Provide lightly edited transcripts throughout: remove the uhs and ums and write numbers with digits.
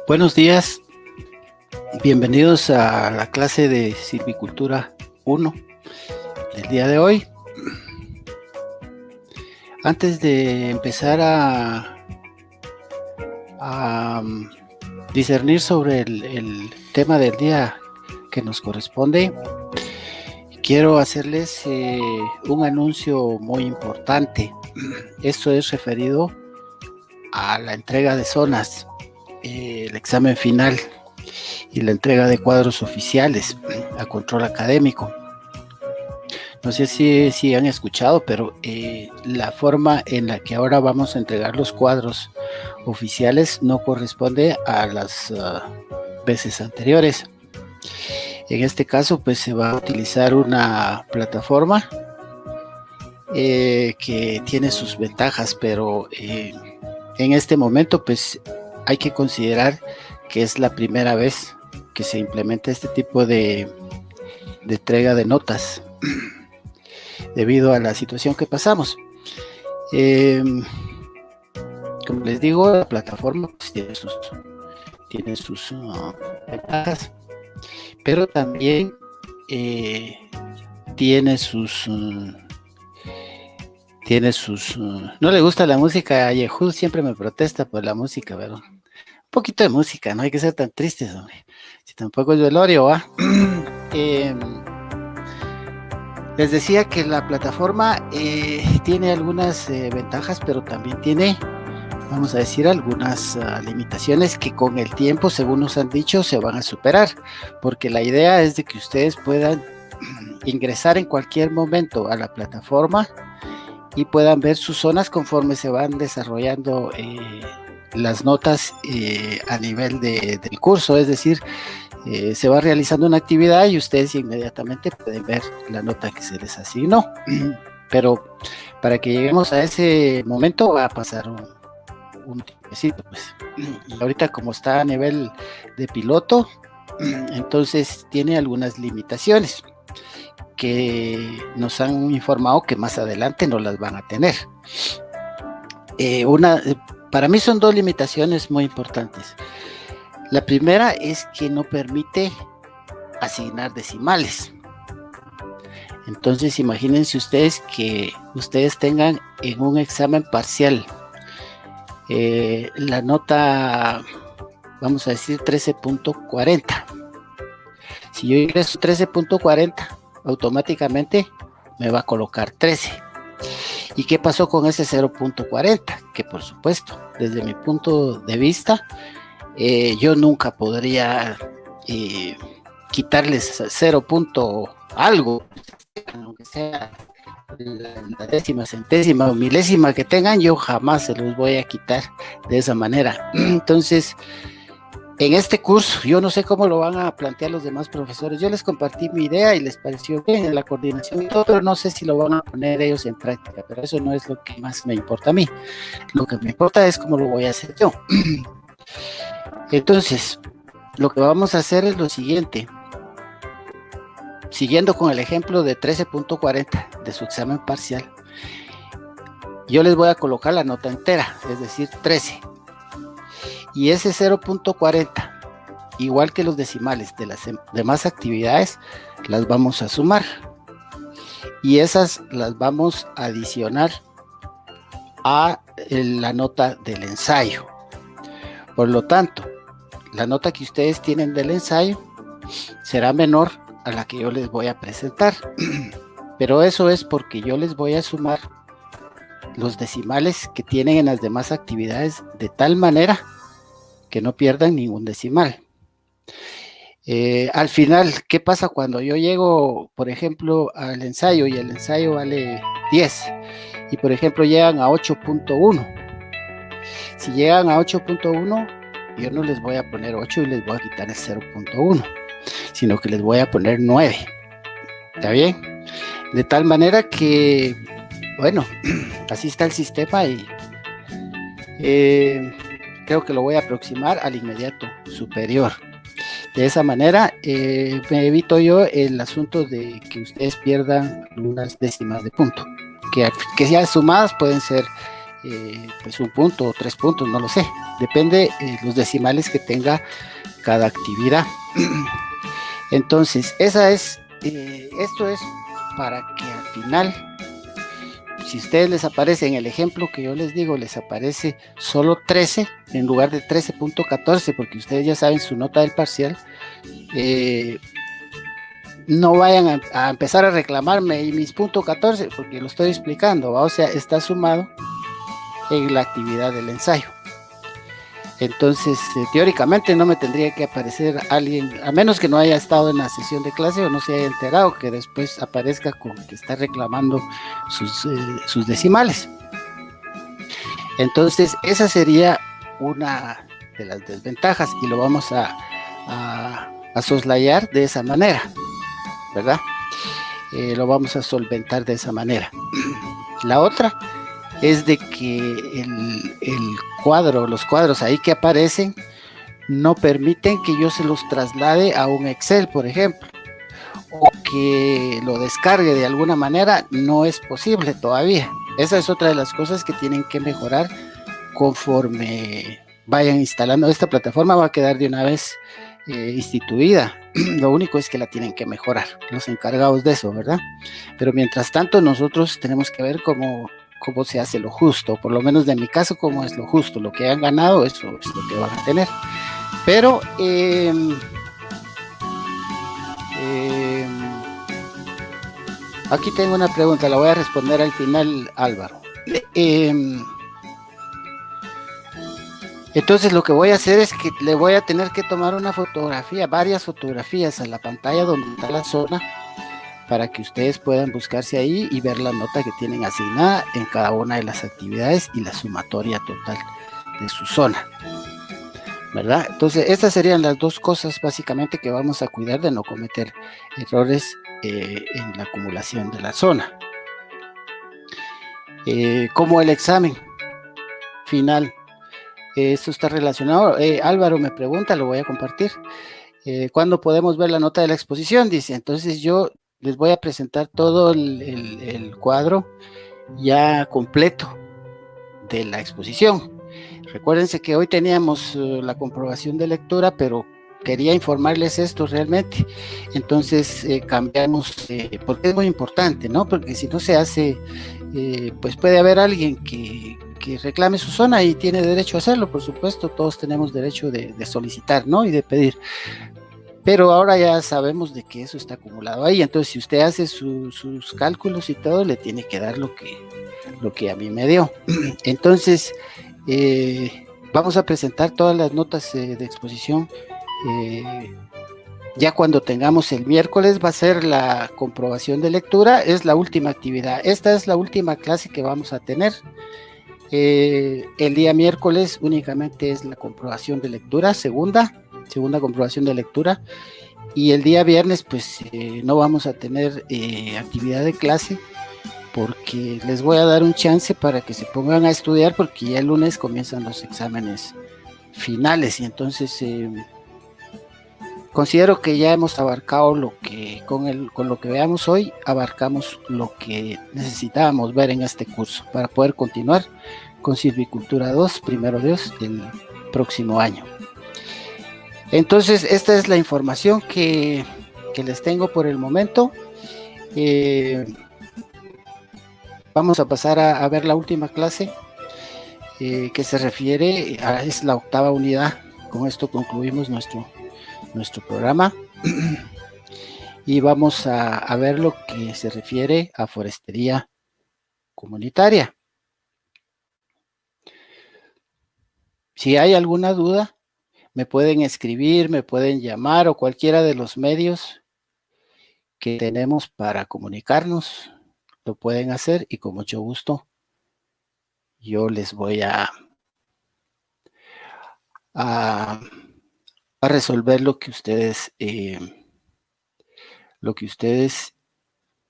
Buenos días, bienvenidos a la clase de Silvicultura 1 del día de hoy. Antes de empezar a discernir sobre el tema del día que nos corresponde, quiero hacerles un anuncio muy importante. Esto es referido a la entrega de zonas, el examen final y la entrega de cuadros oficiales a control académico. No sé si han escuchado, pero la forma en la que ahora vamos a entregar los cuadros oficiales no corresponde a las veces anteriores. En este caso, pues se va a utilizar una plataforma que tiene sus ventajas, pero en este momento, pues hay que considerar que es la primera vez que se implementa este tipo de entrega de notas debido a la situación que pasamos. Como les digo, la plataforma pues, tiene sus ventajas, pero también tiene sus no le gusta la música. A Yehud siempre me protesta por la música, pero un poquito de música, no hay que ser tan tristes, hombre. Si tampoco es velorio, ¿va? Les decía que la plataforma tiene algunas ventajas, pero también tiene, vamos a decir, algunas limitaciones que con el tiempo, según nos han dicho, se van a superar, porque la idea es de que ustedes puedan ingresar en cualquier momento a la plataforma y puedan ver sus zonas conforme se van desarrollando las notas a nivel del curso, es decir, se va realizando una actividad y ustedes inmediatamente pueden ver la nota que se les asignó. Pero para que lleguemos a ese momento va a pasar un tiempecito, pues. Y ahorita como está a nivel de piloto, entonces tiene algunas limitaciones que nos han informado que más adelante no las van a tener. Para mí son dos limitaciones muy importantes. La primera es que no permite asignar decimales. Entonces imagínense ustedes que ustedes tengan en un examen parcial la nota, vamos a decir 13.40. Si yo ingreso 13.40, automáticamente me va a colocar 13. ¿Y qué pasó con ese 0.40? Que por supuesto, desde mi punto de vista, yo nunca podría quitarles 0. Algo, aunque sea la décima, centésima o milésima que tengan, yo jamás se los voy a quitar de esa manera. Entonces, en este curso, yo no sé cómo lo van a plantear los demás profesores. Yo les compartí mi idea y les pareció bien en la coordinación y todo, pero no sé si lo van a poner ellos en práctica, pero eso no es lo que más me importa a mí. Lo que me importa es cómo lo voy a hacer yo. Entonces, lo que vamos a hacer es lo siguiente. Siguiendo con el ejemplo de 13.40 de su examen parcial, yo les voy a colocar la nota entera, es decir, 13. Y ese 0.40, igual que los decimales de las demás actividades, las vamos a sumar. Y esas las vamos a adicionar a la nota del ensayo. Por lo tanto, la nota que ustedes tienen del ensayo será menor a la que yo les voy a presentar. Pero eso es porque yo les voy a sumar los decimales que tienen en las demás actividades de tal manera que no pierdan ningún decimal. Al final, ¿qué pasa cuando yo llego, por ejemplo, al ensayo y el ensayo vale 10 y por ejemplo llegan a 8.1? Si llegan a 8.1, yo no les voy a poner 8 y les voy a quitar el 0.1, sino que les voy a poner 9. ¿Está bien? De tal manera que, bueno, así está el sistema y creo que lo voy a aproximar al inmediato superior. De esa manera me evito yo el asunto de que ustedes pierdan unas décimas de punto, que ya sumadas pueden ser pues 1 punto o 3 puntos, no lo sé, depende los decimales que tenga cada actividad. Entonces, esto es para que al final, si ustedes les aparece en el ejemplo que yo les digo, les aparece solo 13 en lugar de 13.14, porque ustedes ya saben su nota del parcial, no vayan a empezar a reclamarme y mis puntos 14, porque lo estoy explicando, ¿va? O sea, está sumado en la actividad del ensayo. Entonces, teóricamente no me tendría que aparecer alguien, a menos que no haya estado en la sesión de clase o no se haya enterado, que después aparezca con que está reclamando sus decimales. Entonces, esa sería una de las desventajas y lo vamos a soslayar de esa manera, ¿verdad? Lo vamos a solventar de esa manera. La otra es de que los cuadros ahí que aparecen no permiten que yo se los traslade a un Excel, por ejemplo, o que lo descargue de alguna manera, no es posible todavía. Esa es otra de las cosas que tienen que mejorar conforme vayan instalando. Esta plataforma va a quedar de una vez instituida. Lo único es que la tienen que mejorar, los encargados de eso, ¿verdad? Pero mientras tanto nosotros tenemos que ver cómo se hace lo justo, por lo menos de mi caso, cómo es lo justo, lo que han ganado, eso es lo que van a tener. Pero aquí tengo una pregunta, la voy a responder al final, Álvaro. Entonces lo que voy a hacer es que le voy a tener que tomar una fotografía, varias fotografías a la pantalla donde está la zona, para que ustedes puedan buscarse ahí y ver la nota que tienen asignada en cada una de las actividades y la sumatoria total de su zona, ¿verdad? Entonces, estas serían las dos cosas básicamente que vamos a cuidar de no cometer errores en la acumulación de la zona. Como el examen final, esto está relacionado. Álvaro me pregunta, lo voy a compartir. ¿Cuándo podemos ver la nota de la exposición? Dice, entonces yo les voy a presentar todo el cuadro ya completo de la exposición. Recuérdense que hoy teníamos la comprobación de lectura, pero quería informarles esto realmente. Entonces cambiamos, porque es muy importante, ¿no? Porque si no se hace, pues puede haber alguien que reclame su zona y tiene derecho a hacerlo, por supuesto, todos tenemos derecho de solicitar, ¿no? Y de pedir. Pero ahora ya sabemos de que eso está acumulado ahí, entonces si usted hace sus cálculos y todo, le tiene que dar lo que a mí me dio. Entonces, vamos a presentar todas las notas de exposición. Ya cuando tengamos el miércoles va a ser la comprobación de lectura, es la última actividad. Esta es la última clase que vamos a tener. El día miércoles únicamente es la comprobación de lectura, segunda comprobación de lectura, y el día viernes pues no vamos a tener actividad de clase, porque les voy a dar un chance para que se pongan a estudiar, porque ya el lunes comienzan los exámenes finales, y entonces considero que ya hemos abarcado lo que, con lo que veamos hoy, abarcamos lo que necesitábamos ver en este curso para poder continuar con Silvicultura 2, primero Dios, el próximo año. Entonces, esta es la información que les tengo por el momento. Vamos a pasar a ver la última clase, que se refiere es la 8ª unidad. Con esto concluimos nuestro programa. Y vamos a ver lo que se refiere a forestería comunitaria. Si hay alguna duda, me pueden escribir, me pueden llamar, o cualquiera de los medios que tenemos para comunicarnos, lo pueden hacer, y con mucho gusto yo les voy a resolver lo que ustedes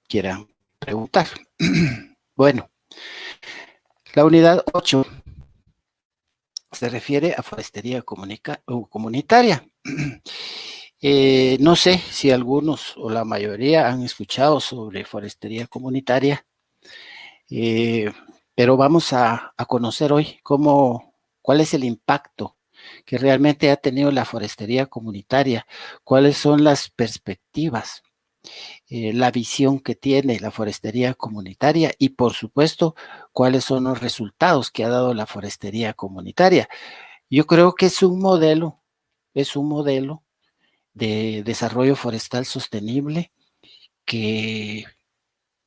quieran preguntar. Bueno, la unidad 8 se refiere a forestería comunitaria. No sé si algunos o la mayoría han escuchado sobre forestería comunitaria, eh, pero vamos a conocer hoy cuál es el impacto que realmente ha tenido la forestería comunitaria, cuáles son las perspectivas, la visión que tiene la forestería comunitaria y, por supuesto, cuáles son los resultados que ha dado la forestería comunitaria. Yo creo que es un modelo de desarrollo forestal sostenible que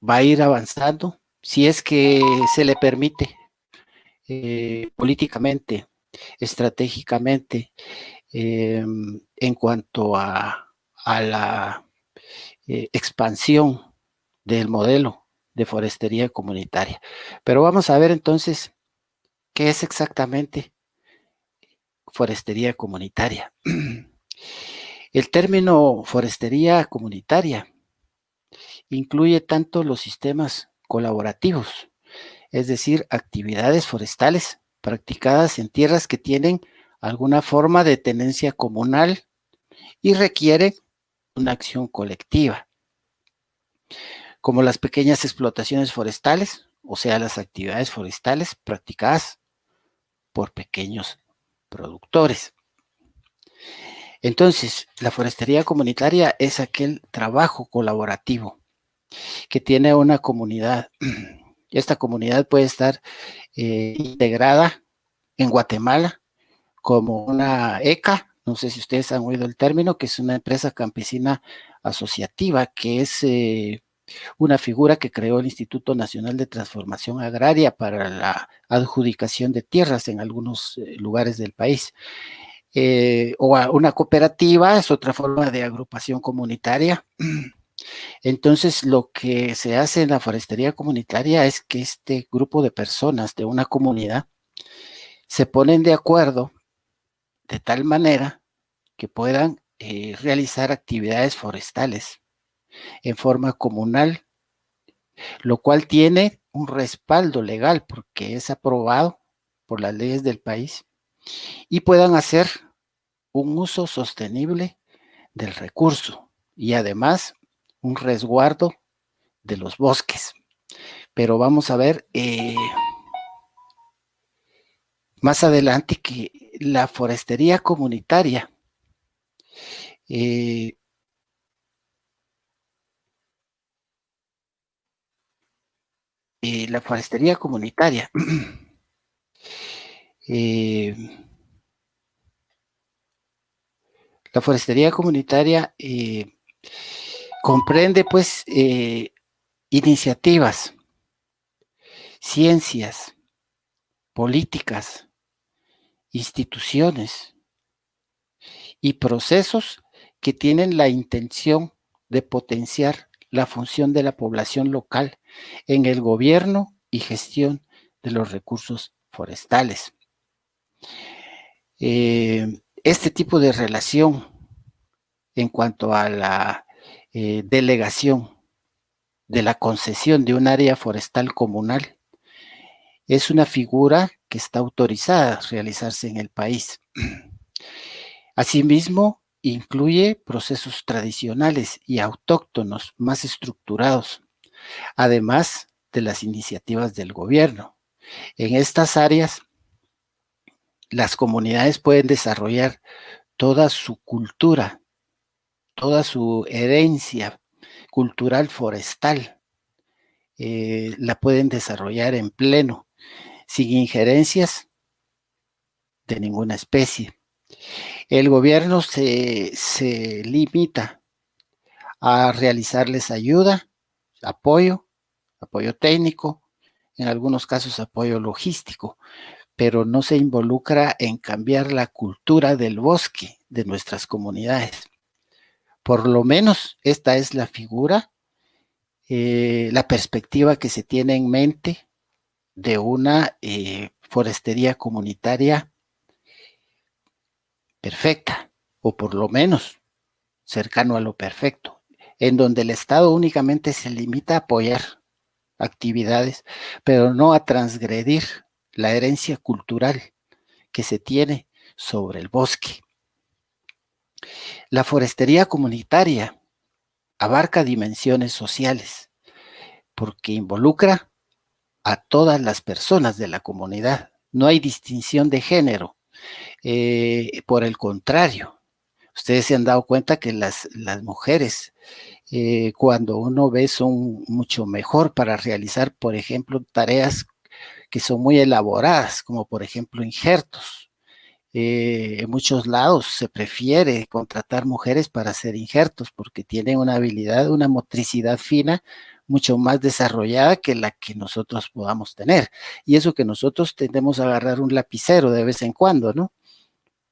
va a ir avanzando si es que se le permite políticamente, estratégicamente, en cuanto a la expansión del modelo de forestería comunitaria. Pero vamos a ver entonces qué es exactamente forestería comunitaria. El término forestería comunitaria incluye tanto los sistemas colaborativos, es decir, actividades forestales practicadas en tierras que tienen alguna forma de tenencia comunal y requieren una acción colectiva, como las pequeñas explotaciones forestales, o sea, las actividades forestales practicadas por pequeños productores. Entonces, la forestería comunitaria es aquel trabajo colaborativo que tiene una comunidad. Esta comunidad puede estar integrada en Guatemala como una ECA, no sé si ustedes han oído el término, que es una empresa campesina asociativa, que es una figura que creó el Instituto Nacional de Transformación Agraria para la adjudicación de tierras en algunos lugares del país. O una cooperativa es otra forma de agrupación comunitaria. Entonces, lo que se hace en la forestería comunitaria es que este grupo de personas de una comunidad se ponen de acuerdo de tal manera que puedan realizar actividades forestales en forma comunal, lo cual tiene un respaldo legal porque es aprobado por las leyes del país y puedan hacer un uso sostenible del recurso y además un resguardo de los bosques. Pero vamos a ver más adelante que la forestería comunitaria eh, la forestería comunitaria eh, la forestería comunitaria comprende pues iniciativas, ciencias, políticas, instituciones y procesos que tienen la intención de potenciar la función de la población local en el gobierno y gestión de los recursos forestales. Este tipo de relación en cuanto a la delegación de la concesión de un área forestal comunal es una figura que está autorizada a realizarse en el país. Asimismo, incluye procesos tradicionales y autóctonos más estructurados, además de las iniciativas del gobierno. En estas áreas, las comunidades pueden desarrollar toda su cultura, toda su herencia cultural forestal, la pueden desarrollar en pleno, sin injerencias de ninguna especie. El gobierno se limita a realizarles ayuda, apoyo técnico, en algunos casos apoyo logístico, pero no se involucra en cambiar la cultura del bosque de nuestras comunidades. Por lo menos esta es la figura, la perspectiva que se tiene en mente de una forestería comunitaria perfecta, o por lo menos cercano a lo perfecto, en donde el Estado únicamente se limita a apoyar actividades, pero no a transgredir la herencia cultural que se tiene sobre el bosque. La forestería comunitaria abarca dimensiones sociales porque involucra a todas las personas de la comunidad. No hay distinción de género. Por el contrario, ustedes se han dado cuenta que las mujeres, cuando uno ve, son mucho mejor para realizar, por ejemplo, tareas que son muy elaboradas, como por ejemplo injertos. En muchos lados se prefiere contratar mujeres para hacer injertos porque tienen una habilidad, una motricidad fina mucho más desarrollada que la que nosotros podamos tener. Y eso que nosotros tendemos a agarrar un lapicero de vez en cuando, ¿no?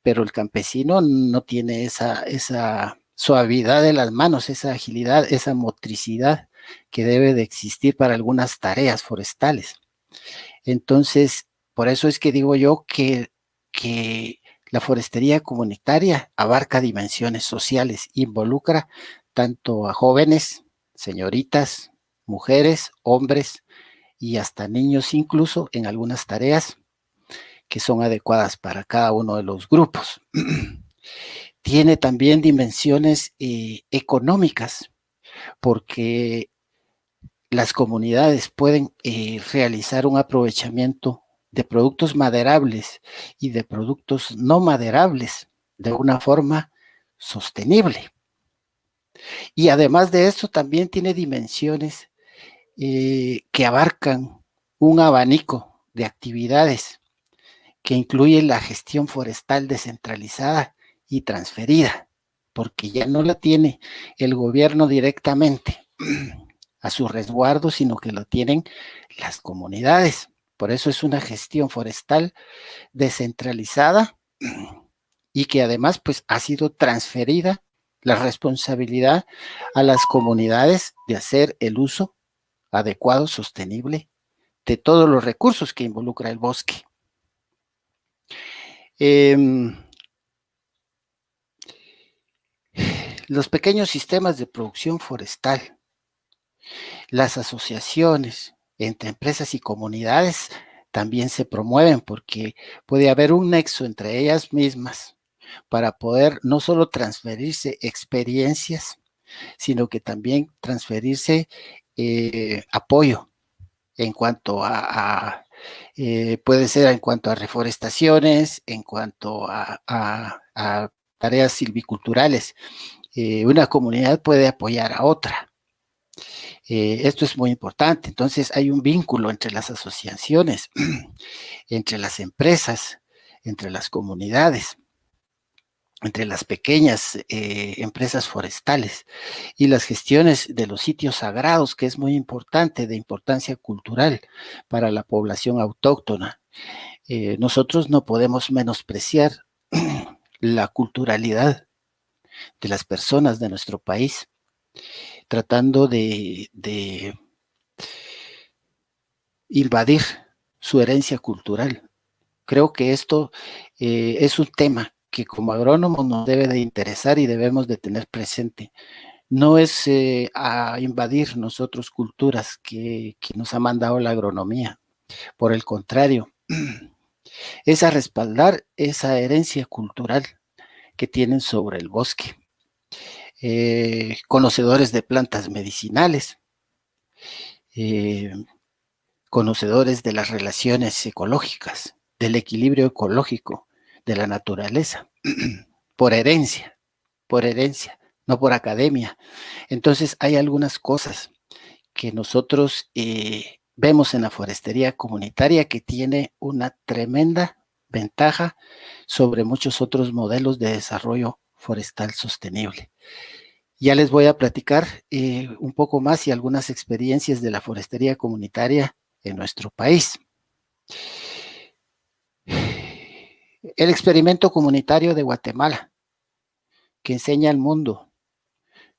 Pero el campesino no tiene esa suavidad de las manos, esa agilidad, esa motricidad que debe de existir para algunas tareas forestales. Entonces, por eso es que digo yo que la forestería comunitaria abarca dimensiones sociales, involucra tanto a jóvenes, señoritas, mujeres, hombres y hasta niños incluso en algunas tareas que son adecuadas para cada uno de los grupos. Tiene también dimensiones económicas, porque las comunidades pueden realizar un aprovechamiento de productos maderables y de productos no maderables de una forma sostenible. Y además de esto, también tiene dimensiones que abarcan un abanico de actividades que incluye la gestión forestal descentralizada y transferida, porque ya no la tiene el gobierno directamente a su resguardo, sino que lo tienen las comunidades. Por eso es una gestión forestal descentralizada y que además pues ha sido transferida la responsabilidad a las comunidades de hacer el uso adecuado, sostenible de todos los recursos que involucra el bosque. Los pequeños sistemas de producción forestal, las asociaciones entre empresas y comunidades también se promueven porque puede haber un nexo entre ellas mismas para poder no solo transferirse experiencias, sino que también transferirse apoyo en cuanto puede ser en cuanto a reforestaciones, en cuanto a tareas silviculturales. Una comunidad puede apoyar a otra. Esto es muy importante. Entonces hay un vínculo entre las asociaciones, entre las empresas, entre las comunidades, entre las pequeñas empresas forestales y las gestiones de los sitios sagrados, que es muy importante, de importancia cultural para la población autóctona. Nosotros no podemos menospreciar la culturalidad de las personas de nuestro país, tratando de invadir su herencia cultural. Creo que esto es un tema que como agrónomos nos debe de interesar y debemos de tener presente. No es a invadir nosotros culturas que nos ha mandado la agronomía. Por el contrario, es a respaldar esa herencia cultural que tienen sobre el bosque. Conocedores de plantas medicinales, conocedores de las relaciones ecológicas, del equilibrio ecológico de la naturaleza, por herencia, no por academia. Entonces hay algunas cosas que nosotros vemos en la forestería comunitaria que tiene una tremenda ventaja sobre muchos otros modelos de desarrollo forestal sostenible. Ya les voy a platicar un poco más y algunas experiencias de la forestería comunitaria en nuestro país. El experimento comunitario de Guatemala, que enseña al mundo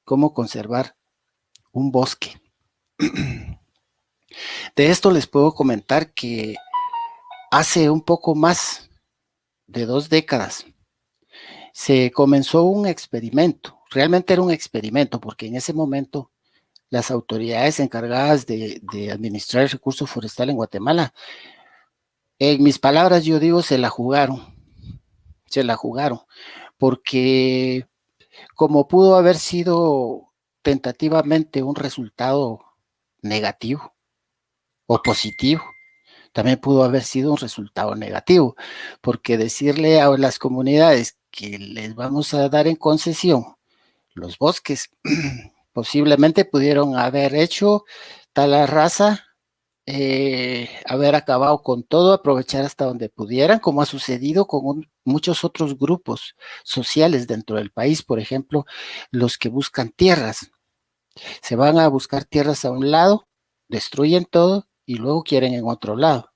cómo conservar un bosque. De esto les puedo comentar que hace un poco más de 2 décadas se comenzó un experimento. Realmente era un experimento porque en ese momento las autoridades encargadas de administrar el recurso forestal en Guatemala En mis palabras yo digo se la jugaron, porque como pudo haber sido tentativamente un resultado negativo o positivo, también pudo haber sido un resultado negativo, porque decirle a las comunidades que les vamos a dar en concesión los bosques, posiblemente pudieron haber hecho tal raza, haber acabado con todo, aprovechar hasta donde pudieran, como ha sucedido con muchos otros grupos sociales dentro del país, por ejemplo, los que buscan tierras, se van a buscar tierras a un lado, destruyen todo y luego quieren en otro lado.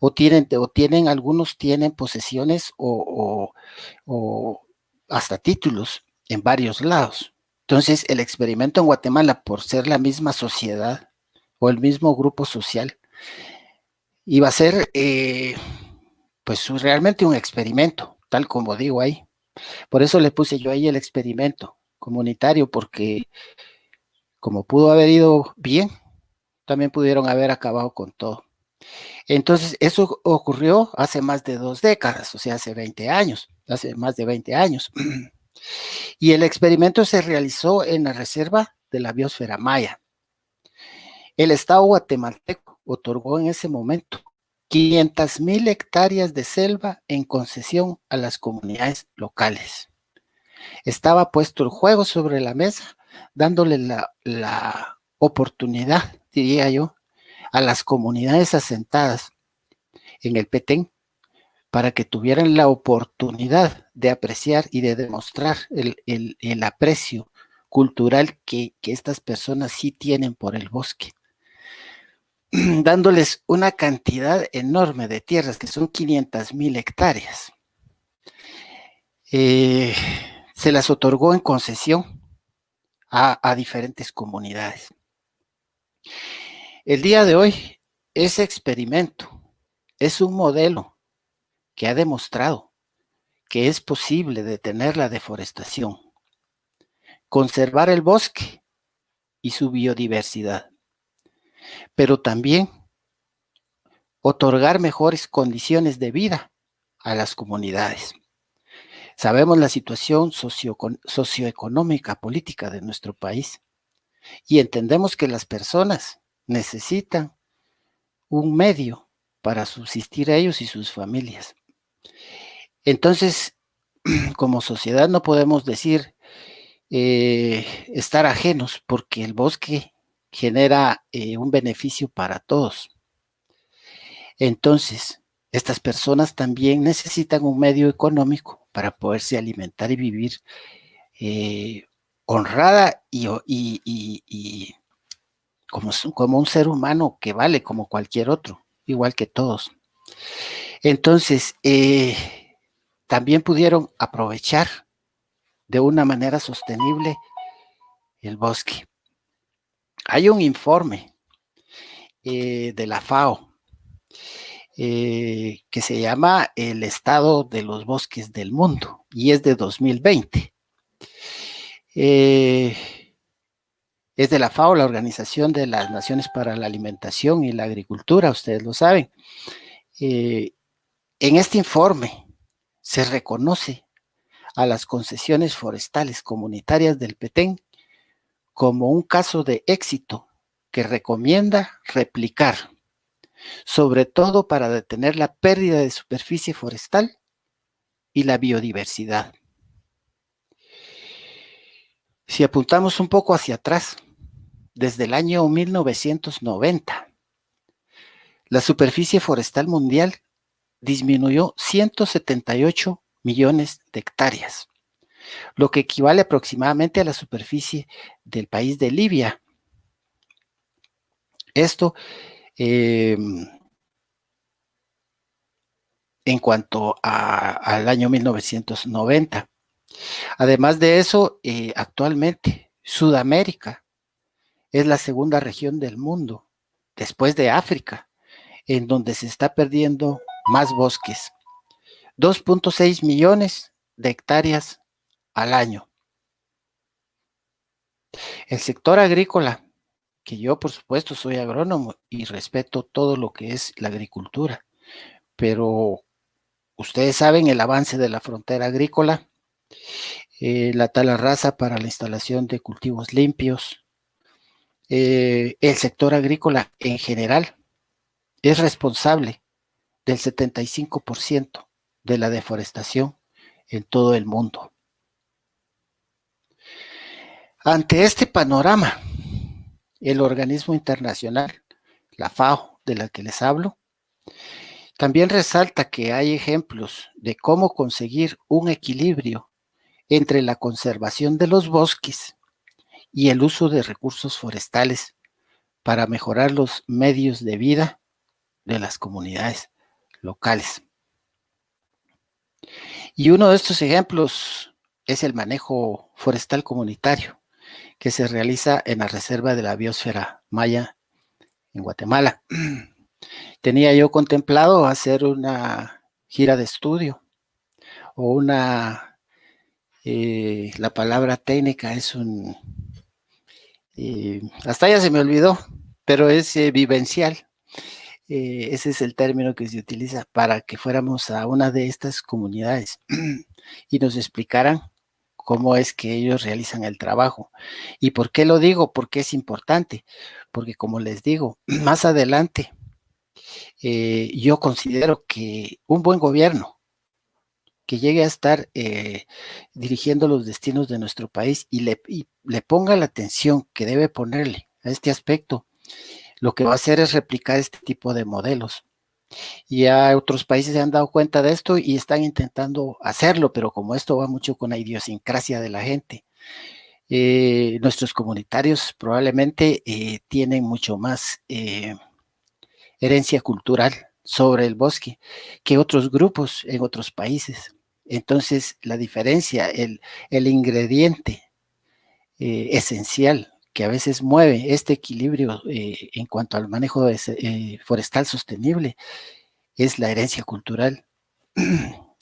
O tienen, algunos tienen posesiones o hasta títulos en varios lados. Entonces, el experimento en Guatemala, por ser la misma sociedad o el mismo grupo social, iba a ser pues realmente un experimento, tal como digo ahí. Por eso le puse yo ahí el experimento comunitario, porque como pudo haber ido bien, también pudieron haber acabado con todo. Entonces, eso ocurrió hace más de 2 décadas, o sea, hace 20 años, hace más de 20 años. Y el experimento se realizó en la reserva de la biosfera maya. El Estado guatemalteco otorgó en ese momento 500,000 hectáreas de selva en concesión a las comunidades locales. Estaba puesto el juego sobre la mesa, dándole la oportunidad, diría yo, a las comunidades asentadas en el Petén para que tuvieran la oportunidad de apreciar y de demostrar el aprecio cultural que estas personas sí tienen por el bosque, dándoles una cantidad enorme de tierras, que son 500,000 hectáreas. Eh, Se las otorgó en concesión a diferentes comunidades. El día de hoy, ese experimento es un modelo que ha demostrado que es posible detener la deforestación, conservar el bosque y su biodiversidad, pero también otorgar mejores condiciones de vida a las comunidades. Sabemos la situación socioeconómica, política de nuestro país, y entendemos que las personas necesitan un medio para subsistir a ellos y sus familias. Entonces, como sociedad no podemos decir estar ajenos, porque el bosque genera un beneficio para todos. Entonces, estas personas también necesitan un medio económico para poderse alimentar y vivir honrada y como un ser humano que vale como cualquier otro, igual que todos. Entonces, también pudieron aprovechar de una manera sostenible el bosque. Hay un informe de la FAO que se llama El estado de los bosques del mundo y es de 2020. Es de la FAO, la Organización de las Naciones para la Alimentación y la Agricultura, ustedes lo saben. En este informe se reconoce a las concesiones forestales comunitarias del Petén como un caso de éxito que recomienda replicar, sobre todo para detener la pérdida de superficie forestal y la biodiversidad. Si apuntamos un poco hacia atrás, desde el año 1990, la superficie forestal mundial disminuyó 178 millones de hectáreas, lo que equivale aproximadamente a la superficie del país de Libia. Esto en cuanto al año 1990. Además de eso, actualmente Sudamérica es la segunda región del mundo, después de África, en donde se está perdiendo más bosques. 2.6 millones de hectáreas al año. El sector agrícola, que yo por supuesto soy agrónomo y respeto todo lo que es la agricultura, pero ustedes saben el avance de la frontera agrícola, la tala rasa para la instalación de cultivos limpios, el sector agrícola en general es responsable del 75% de la deforestación en todo el mundo. Ante este panorama, el organismo internacional, la FAO, de la que les hablo, también resalta que hay ejemplos de cómo conseguir un equilibrio entre la conservación de los bosques y el uso de recursos forestales para mejorar los medios de vida de las comunidades locales. Y uno de estos ejemplos es el manejo forestal comunitario que se realiza en la Reserva de la Biosfera Maya en Guatemala. Tenía yo contemplado hacer una gira de estudio o la palabra técnica es hasta ya se me olvidó, pero es vivencial. Ese es el término que se utiliza para que fuéramos a una de estas comunidades y nos explicaran cómo es que ellos realizan el trabajo. ¿Y por qué lo digo? Porque es importante. Porque como les digo, más adelante yo considero que un buen gobierno que llegue a estar dirigiendo los destinos de nuestro país y le ponga la atención que debe ponerle a este aspecto, lo que va a hacer es replicar este tipo de modelos. Y ya otros países se han dado cuenta de esto y están intentando hacerlo, pero como esto va mucho con la idiosincrasia de la gente, nuestros comunitarios probablemente tienen mucho más herencia cultural sobre el bosque que otros grupos en otros países. Entonces, la diferencia, el ingrediente esencial que a veces mueve este equilibrio en cuanto al manejo forestal sostenible es la herencia cultural.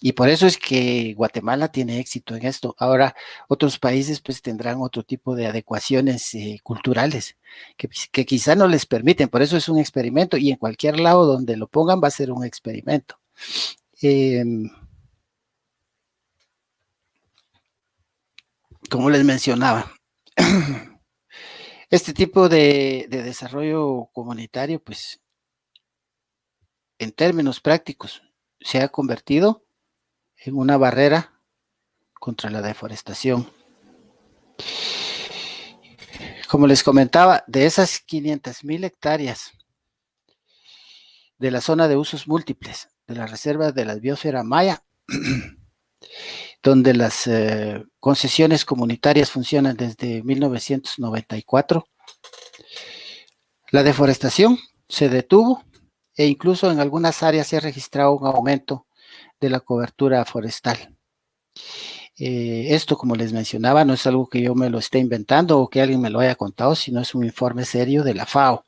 Y por eso es que Guatemala tiene éxito en esto. Ahora, otros países pues tendrán otro tipo de adecuaciones culturales que quizá no les permiten. Por eso es un experimento y en cualquier lado donde lo pongan va a ser un experimento. Como les mencionaba, este tipo de desarrollo comunitario, pues, en términos prácticos, se ha convertido en una barrera contra la deforestación. Como les comentaba, de esas 500,000 hectáreas de la zona de usos múltiples de la Reserva de la Biosfera Maya, donde las concesiones comunitarias funcionan desde 1994, la deforestación se detuvo e incluso en algunas áreas se ha registrado un aumento de la cobertura forestal. Esto, como les mencionaba, no es algo que yo me lo esté inventando o que alguien me lo haya contado, sino es un informe serio de la FAO.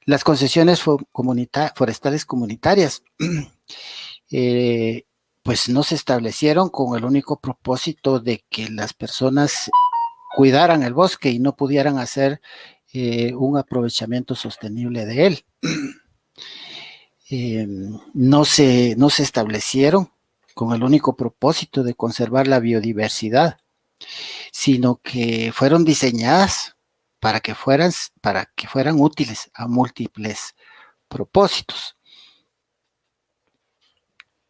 Las concesiones forestales comunitarias pues no se establecieron con el único propósito de que las personas cuidaran el bosque y no pudieran hacer un aprovechamiento sostenible de él. No se establecieron con el único propósito de conservar la biodiversidad, sino que fueron diseñadas para que fueran útiles a múltiples propósitos.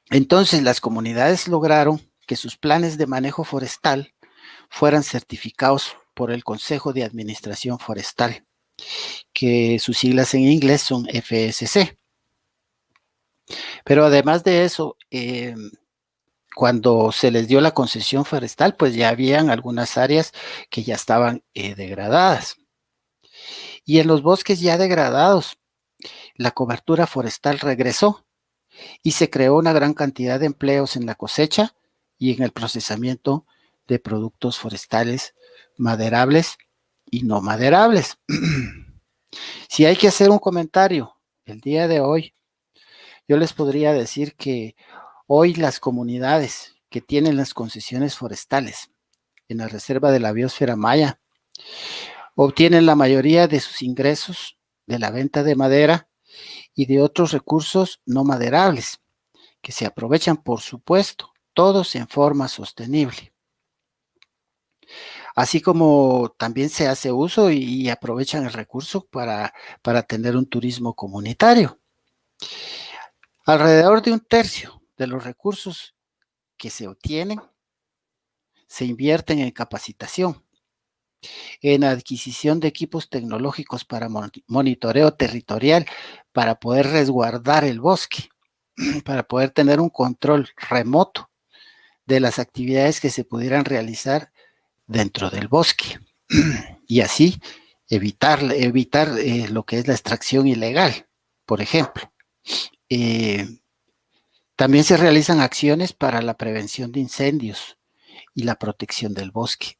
Entonces, las comunidades lograron que sus planes de manejo forestal fueran certificados por el Consejo de Administración Forestal, que sus siglas en inglés son FSC. Pero además de eso, cuando se les dio la concesión forestal, pues ya habían algunas áreas que ya estaban degradadas. Y en los bosques ya degradados, la cobertura forestal regresó y se creó una gran cantidad de empleos en la cosecha y en el procesamiento de productos forestales maderables y no maderables. Si hay que hacer un comentario el día de hoy, yo les podría decir que hoy las comunidades que tienen las concesiones forestales en la Reserva de la Biosfera Maya obtienen la mayoría de sus ingresos de la venta de madera y de otros recursos no maderables, que se aprovechan, por supuesto, todos en forma sostenible. Así como también se hace uso y aprovechan el recurso para tener un turismo comunitario. Alrededor de un tercio de los recursos que se obtienen se invierten en capacitación, en adquisición de equipos tecnológicos para monitoreo territorial, para poder resguardar el bosque, para poder tener un control remoto de las actividades que se pudieran realizar dentro del bosque y así evitar lo que es la extracción ilegal, por ejemplo. También se realizan acciones para la prevención de incendios y la protección del bosque.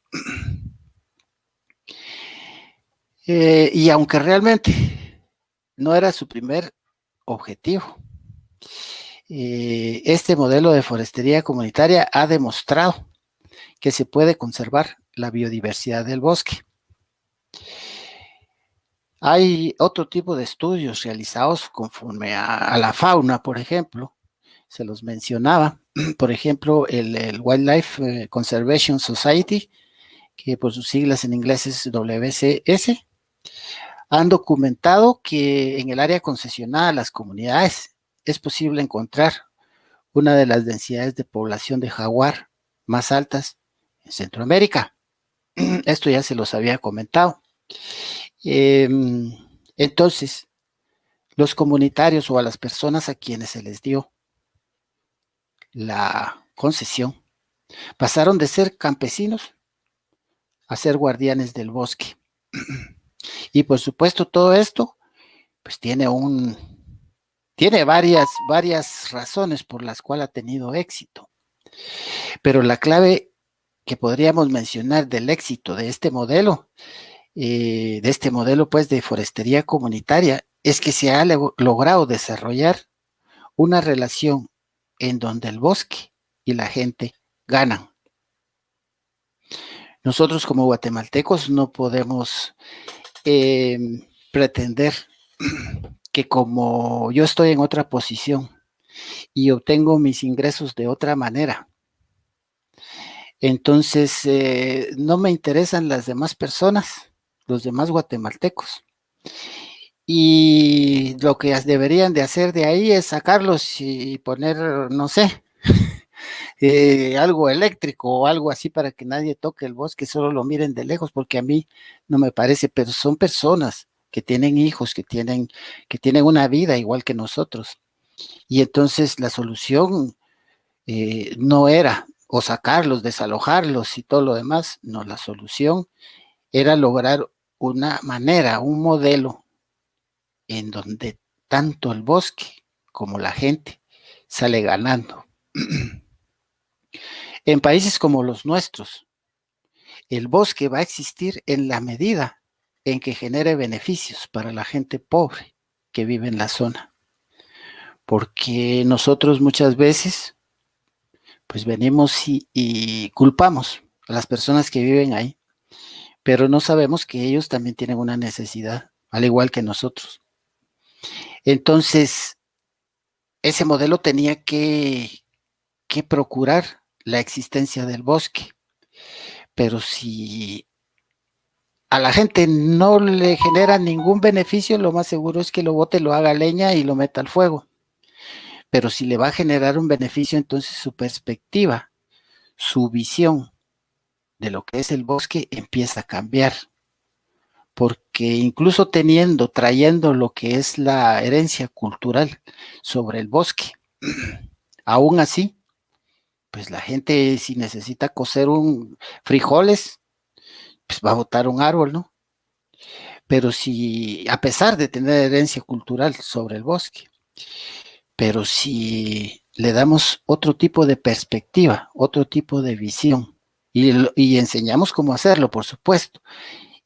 Y aunque realmente no era su primer objetivo, este modelo de forestería comunitaria ha demostrado que se puede conservar la biodiversidad del bosque. Hay otro tipo de estudios realizados conforme a la fauna, por ejemplo, se los mencionaba, por ejemplo, el Wildlife Conservation Society, que por sus siglas en inglés es WCS, han documentado que en el área concesionada a las comunidades es posible encontrar una de las densidades de población de jaguar más altas en Centroamérica. Esto ya se los había comentado. Entonces, los comunitarios o a las personas a quienes se les dio la concesión pasaron de ser campesinos a ser guardianes del bosque. Y por supuesto todo esto pues tiene varias razones por las cuales ha tenido éxito. Pero la clave que podríamos mencionar del éxito de este modelo pues de forestería comunitaria, es que se ha logrado desarrollar una relación en donde el bosque y la gente ganan. Nosotros como guatemaltecos no podemos pretender que como yo estoy en otra posición y obtengo mis ingresos de otra manera, entonces no me interesan las demás personas, los demás guatemaltecos. Y lo que deberían de hacer de ahí es sacarlos y poner, no sé, algo eléctrico o algo así para que nadie toque el bosque, solo lo miren de lejos, porque a mí no me parece, pero son personas que tienen hijos, que tienen una vida igual que nosotros. Y entonces la solución no era o sacarlos, desalojarlos y todo lo demás, no, la solución era lograr una manera, un modelo en donde tanto el bosque como la gente sale ganando. En países como los nuestros, el bosque va a existir en la medida en que genere beneficios para la gente pobre que vive en la zona. Porque nosotros muchas veces, pues venimos y culpamos a las personas que viven ahí, pero no sabemos que ellos también tienen una necesidad, al igual que nosotros. Entonces, ese modelo tenía que procurar la existencia del bosque, pero si a la gente no le genera ningún beneficio, lo más seguro es que lo bote, lo haga leña y lo meta al fuego. Pero si le va a generar un beneficio, entonces su perspectiva, su visión de lo que es el bosque empieza a cambiar. Porque incluso trayendo lo que es la herencia cultural sobre el bosque, aún así, pues la gente si necesita cocer frijoles, pues va a botar un árbol, ¿no? Pero si, a pesar de tener herencia cultural sobre el bosque, pero si le damos otro tipo de perspectiva, otro tipo de visión, y enseñamos cómo hacerlo, por supuesto,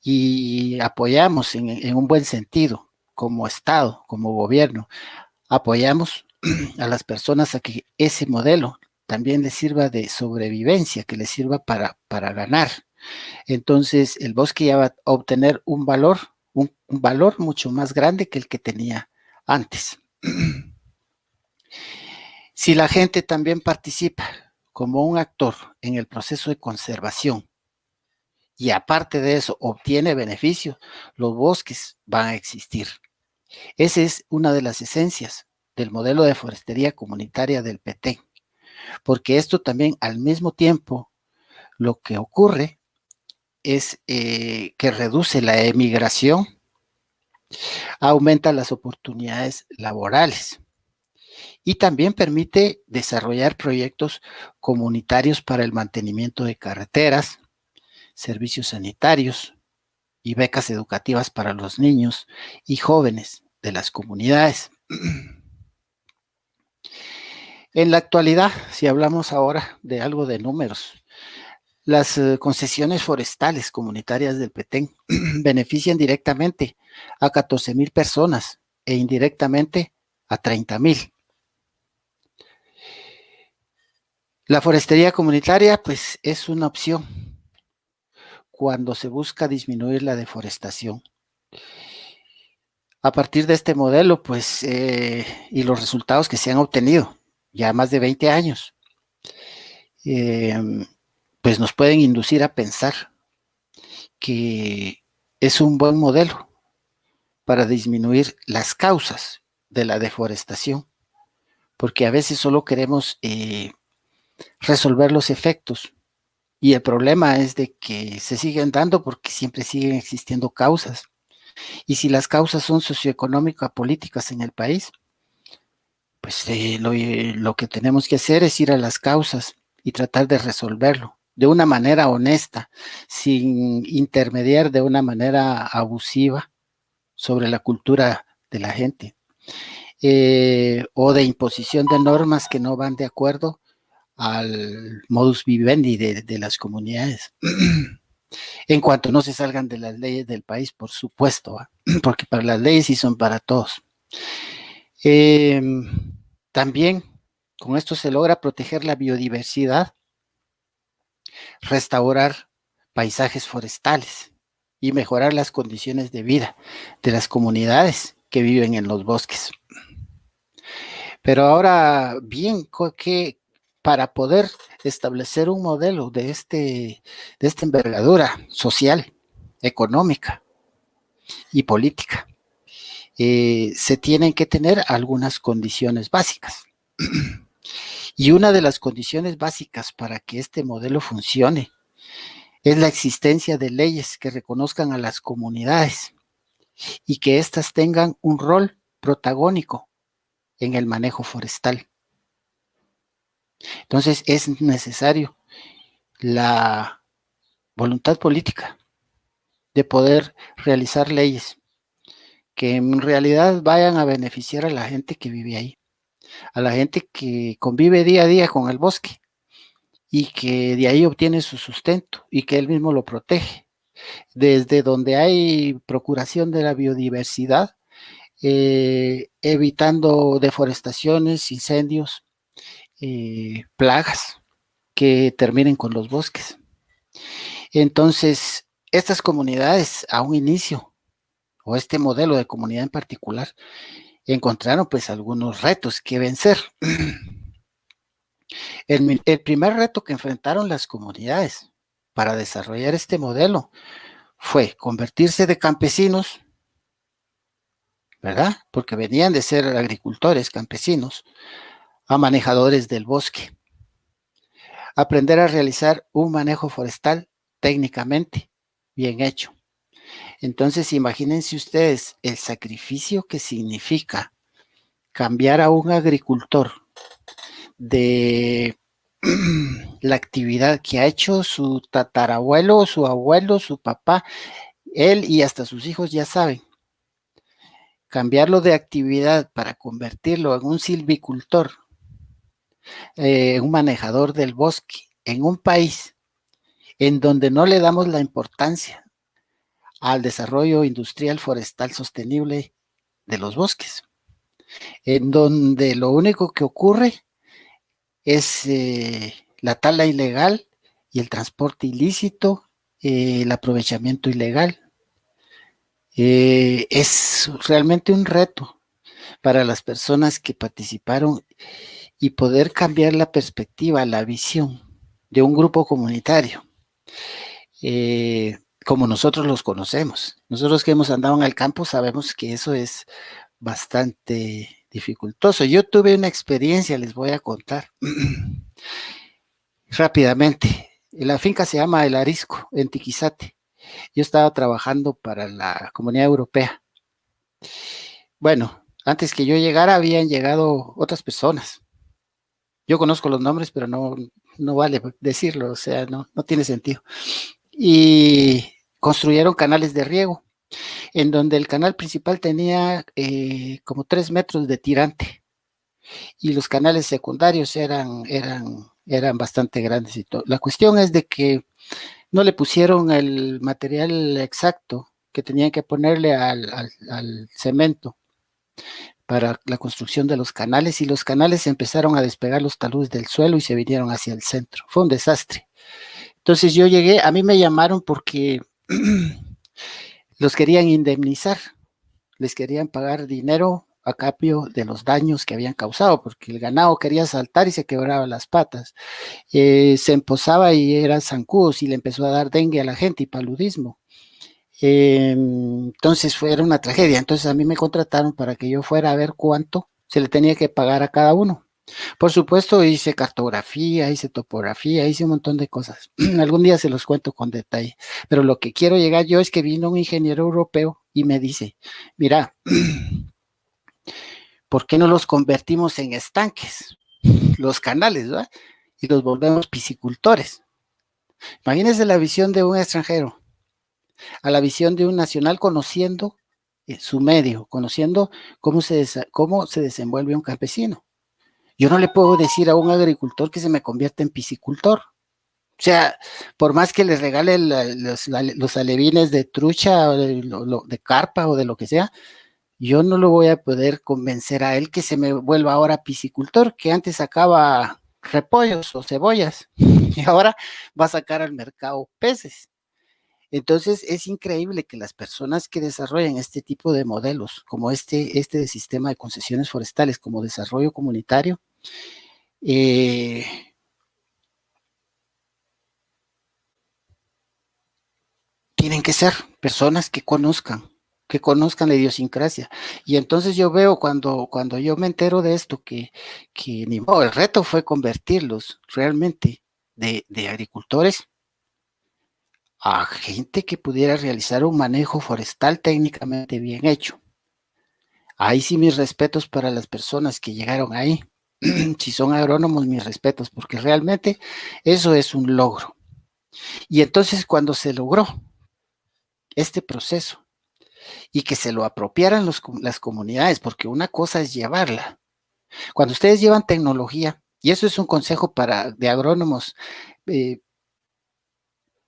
y apoyamos en un buen sentido, como Estado, como gobierno, apoyamos a las personas a que ese modelo también les sirva de sobrevivencia, que les sirva para ganar. Entonces el bosque ya va a obtener un valor mucho más grande que el que tenía antes. Si la gente también participa como un actor en el proceso de conservación y aparte de eso obtiene beneficios, los bosques van a existir. Esa es una de las esencias del modelo de forestería comunitaria del Petén, porque esto también al mismo tiempo lo que ocurre es que reduce la emigración, aumenta las oportunidades laborales y también permite desarrollar proyectos comunitarios para el mantenimiento de carreteras, servicios sanitarios y becas educativas para los niños y jóvenes de las comunidades. En la actualidad, si hablamos ahora de algo de números, las concesiones forestales comunitarias del Petén benefician directamente a 14,000 personas e indirectamente a 30,000. La forestería comunitaria, pues, es una opción cuando se busca disminuir la deforestación. A partir de este modelo, pues, y los resultados que se han obtenido ya más de 20 años, pues nos pueden inducir a pensar que es un buen modelo para disminuir las causas de la deforestación, porque a veces solo queremos resolver los efectos y el problema es de que se siguen dando porque siempre siguen existiendo causas. Y si las causas son socioeconómicas, políticas en el país, pues lo que tenemos que hacer es ir a las causas y tratar de resolverlo de una manera honesta, sin intermediar de una manera abusiva sobre la cultura de la gente, o de imposición de normas que no van de acuerdo al modus vivendi de las comunidades. En cuanto no se salgan de las leyes del país, por supuesto, porque para las leyes sí son para todos. También con esto se logra proteger la biodiversidad, restaurar paisajes forestales y mejorar las condiciones de vida de las comunidades que viven en los bosques. Pero ahora bien, que para poder establecer un modelo de esta envergadura social, económica y política, se tienen que tener algunas condiciones básicas. Y una de las condiciones básicas para que este modelo funcione es la existencia de leyes que reconozcan a las comunidades y que éstas tengan un rol protagónico en el manejo forestal. Entonces es necesario la voluntad política de poder realizar leyes que en realidad vayan a beneficiar a la gente que vive ahí, a la gente que convive día a día con el bosque y que de ahí obtiene su sustento y que él mismo lo protege. Desde donde hay procuración de la biodiversidad, evitando deforestaciones, incendios, plagas que terminen con los bosques. Entonces, estas comunidades a un inicio, o este modelo de comunidad en particular, encontraron pues algunos retos que vencer. El primer reto que enfrentaron las comunidades para desarrollar este modelo fue convertirse de campesinos, ¿verdad? Porque venían de ser agricultores, campesinos, a manejadores del bosque. Aprender a realizar un manejo forestal técnicamente bien hecho. Entonces, imagínense ustedes el sacrificio que significa cambiar a un agricultor de la actividad que ha hecho su tatarabuelo, su abuelo, su papá, él y hasta sus hijos ya saben. Cambiarlo de actividad para convertirlo en un silvicultor, un manejador del bosque, en un país en donde no le damos la importancia al desarrollo industrial forestal sostenible de los bosques, en donde lo único que ocurre es la tala ilegal y el transporte ilícito, el aprovechamiento ilegal. Es realmente un reto, para las personas que participaron y poder cambiar la perspectiva, la visión de un grupo comunitario, como nosotros los conocemos. Nosotros que hemos andado en el campo sabemos que eso es bastante dificultoso. Yo tuve una experiencia, les voy a contar rápidamente. La finca se llama El Arisco, en Tiquizate. Yo estaba trabajando para la Comunidad Europea. Bueno, antes que yo llegara habían llegado otras personas. Yo conozco los nombres, pero no vale decirlo, o sea, no tiene sentido. Y construyeron canales de riego, en donde el canal principal tenía como 3 metros de tirante y los canales secundarios eran bastante grandes y todo. La cuestión es de que no le pusieron el material exacto que tenían que ponerle al cemento para la construcción de los canales y los canales empezaron a despegar los taludes del suelo y se vinieron hacia el centro. Fue un desastre. Entonces yo llegué, a mí me llamaron porque los querían indemnizar, les querían pagar dinero a cambio de los daños que habían causado, porque el ganado quería saltar y se quebraba las patas, se empozaba y eran zancudos y le empezó a dar dengue a la gente y paludismo. Entonces era una tragedia. Entonces a mí me contrataron para que yo fuera a ver cuánto se le tenía que pagar a cada uno. Por supuesto, hice cartografía, hice topografía, hice un montón de cosas. Algún día se los cuento con detalle. Pero lo que quiero llegar yo es que vino un ingeniero europeo y me dice, mira, ¿por qué no los convertimos en estanques? Los canales, ¿verdad? Y los volvemos piscicultores. Imagínense la visión de un extranjero a la visión de un nacional conociendo su medio, conociendo cómo se desenvuelve un campesino. Yo no le puedo decir a un agricultor que se me convierta en piscicultor. O sea, por más que les regale los alevines de trucha o de carpa o de lo que sea, yo no lo voy a poder convencer a él que se me vuelva ahora piscicultor, que antes sacaba repollos o cebollas y ahora va a sacar al mercado peces. Entonces es increíble que las personas que desarrollan este tipo de modelos, como este sistema de concesiones forestales como desarrollo comunitario, eh, tienen que ser personas que conozcan la idiosincrasia. Y entonces yo veo cuando yo me entero de esto, que ni modo, el reto fue convertirlos realmente de agricultores a gente que pudiera realizar un manejo forestal técnicamente bien hecho. Ahí sí mis respetos para las personas que llegaron ahí. Si son agrónomos, mis respetos, porque realmente eso es un logro. Y entonces cuando se logró este proceso y que se lo apropiaran las comunidades, porque una cosa es llevarla. Cuando ustedes llevan tecnología, y eso es un consejo de agrónomos eh,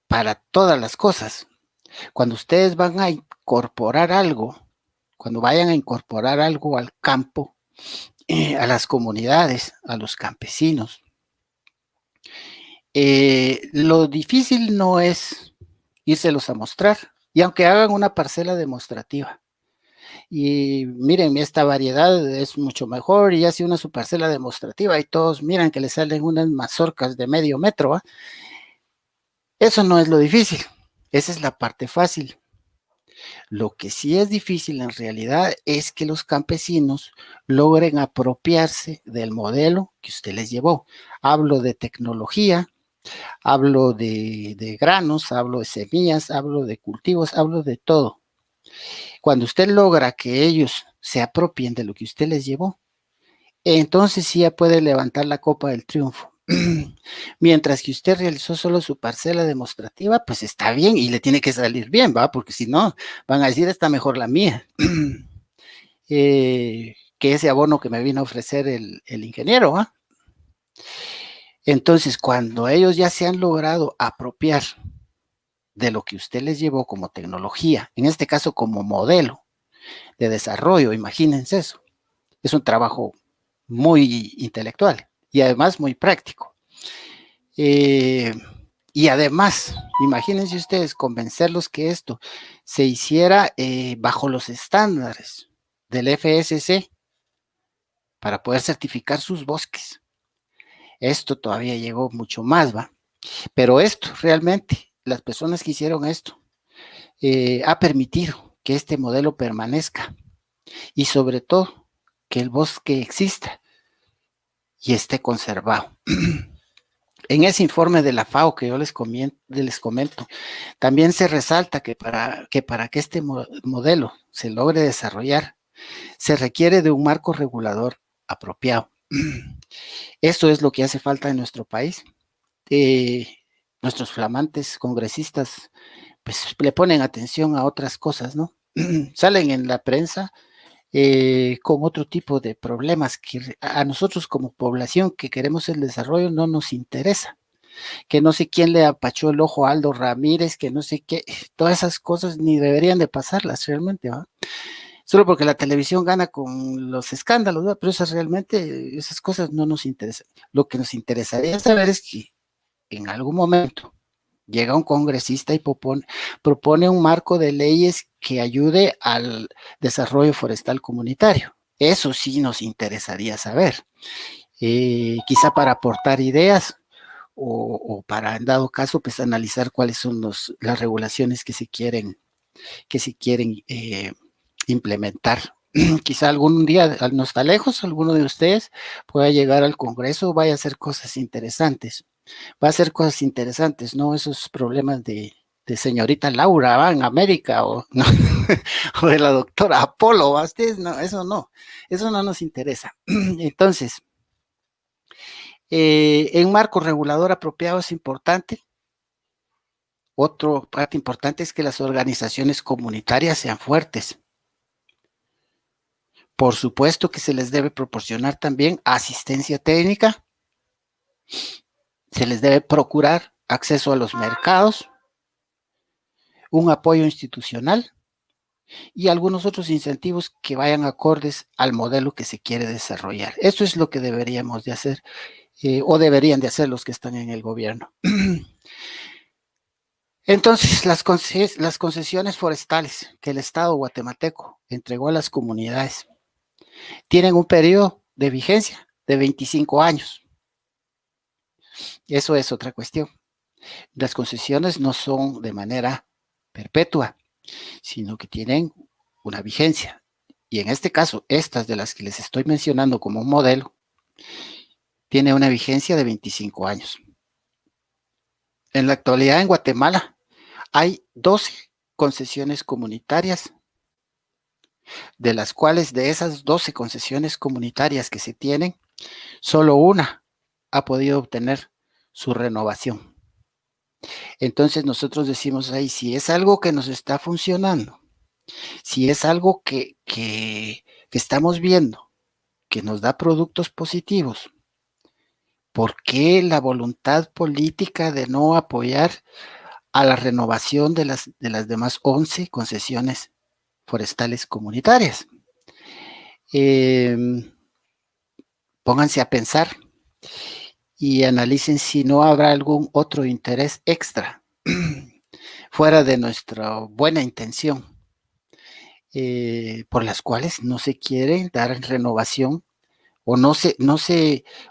para todas las cosas, cuando ustedes van a incorporar algo, cuando vayan a incorporar algo al campo, a las comunidades, a los campesinos, lo difícil no es írselos a mostrar, y aunque hagan una parcela demostrativa, y miren, esta variedad es mucho mejor, y hace una su parcela demostrativa, y todos miran que le salen unas mazorcas de medio metro, ¿eh? Eso no es lo difícil, esa es la parte fácil. Lo que sí es difícil en realidad es que los campesinos logren apropiarse del modelo que usted les llevó. Hablo de tecnología, hablo de granos, hablo de semillas, hablo de cultivos, hablo de todo. Cuando usted logra que ellos se apropien de lo que usted les llevó, entonces sí ya puede levantar la copa del triunfo. Mientras que usted realizó solo su parcela demostrativa, pues está bien y le tiene que salir bien, ¿va? Porque si no, van a decir, está mejor la mía. Que ese abono que me vino a ofrecer el ingeniero, ¿va? Entonces, cuando ellos ya se han logrado apropiar de lo que usted les llevó como tecnología, en este caso como modelo de desarrollo, imagínense eso. Es un trabajo muy intelectual y además muy práctico. Y además, imagínense ustedes convencerlos que esto se hiciera bajo los estándares del FSC, para poder certificar sus bosques. Esto todavía llegó mucho más, ¿va? Pero esto realmente, las personas que hicieron esto, ha permitido que este modelo permanezca y sobre todo que el bosque exista y esté conservado. En ese informe de la FAO que yo les comento, también se resalta que para que este modelo se logre desarrollar, se requiere de un marco regulador apropiado. Esto es lo que hace falta en nuestro país. Nuestros flamantes congresistas pues le ponen atención a otras cosas, ¿no? Salen en la prensa con otro tipo de problemas que a nosotros como población que queremos el desarrollo no nos interesa. Que no sé quién le apachó el ojo a Aldo Ramírez, que no sé qué, todas esas cosas ni deberían de pasarlas realmente, ¿va? Solo porque la televisión gana con los escándalos, ¿va? Pero esas cosas no nos interesan. Lo que nos interesaría saber es que en algún momento llega un congresista y propone un marco de leyes que ayude al desarrollo forestal comunitario. Eso sí nos interesaría saber. Quizá para aportar ideas o para, en dado caso, pues analizar cuáles son las regulaciones que se quieren implementar. Quizá algún día, no está lejos, alguno de ustedes pueda llegar al Congreso, vaya a hacer cosas interesantes. Va a hacer cosas interesantes, ¿no? Esos problemas de señorita Laura, ¿va? En América, o, ¿no? O de la doctora Apolo, ¿va? Ustedes, no, eso no nos interesa. Entonces, en marco regulador apropiado es importante. Otra parte importante es que las organizaciones comunitarias sean fuertes. Por supuesto que se les debe proporcionar también asistencia técnica, se les debe procurar acceso a los mercados, un apoyo institucional y algunos otros incentivos que vayan acordes al modelo que se quiere desarrollar. Eso es lo que deberíamos de hacer o deberían de hacer los que están en el gobierno. Entonces, las concesiones forestales que el Estado guatemalteco entregó a las comunidades tienen un periodo de vigencia de 25 años. Eso es otra cuestión. Las concesiones no son de manera perpetua, sino que tienen una vigencia. Y en este caso, estas de las que les estoy mencionando como un modelo, tiene una vigencia de 25 años. En la actualidad en Guatemala hay 12 concesiones comunitarias, de las cuales de esas 12 concesiones comunitarias que se tienen, solo una ha podido obtener su renovación. Entonces nosotros decimos ahí, si es algo que nos está funcionando, si es algo que estamos viendo, que nos da productos positivos, ¿por qué la voluntad política de no apoyar a la renovación de las demás 11 concesiones forestales comunitarias? Pónganse a pensar y analicen si no habrá algún otro interés extra fuera de nuestra buena intención, por las cuales no se quiere dar renovación o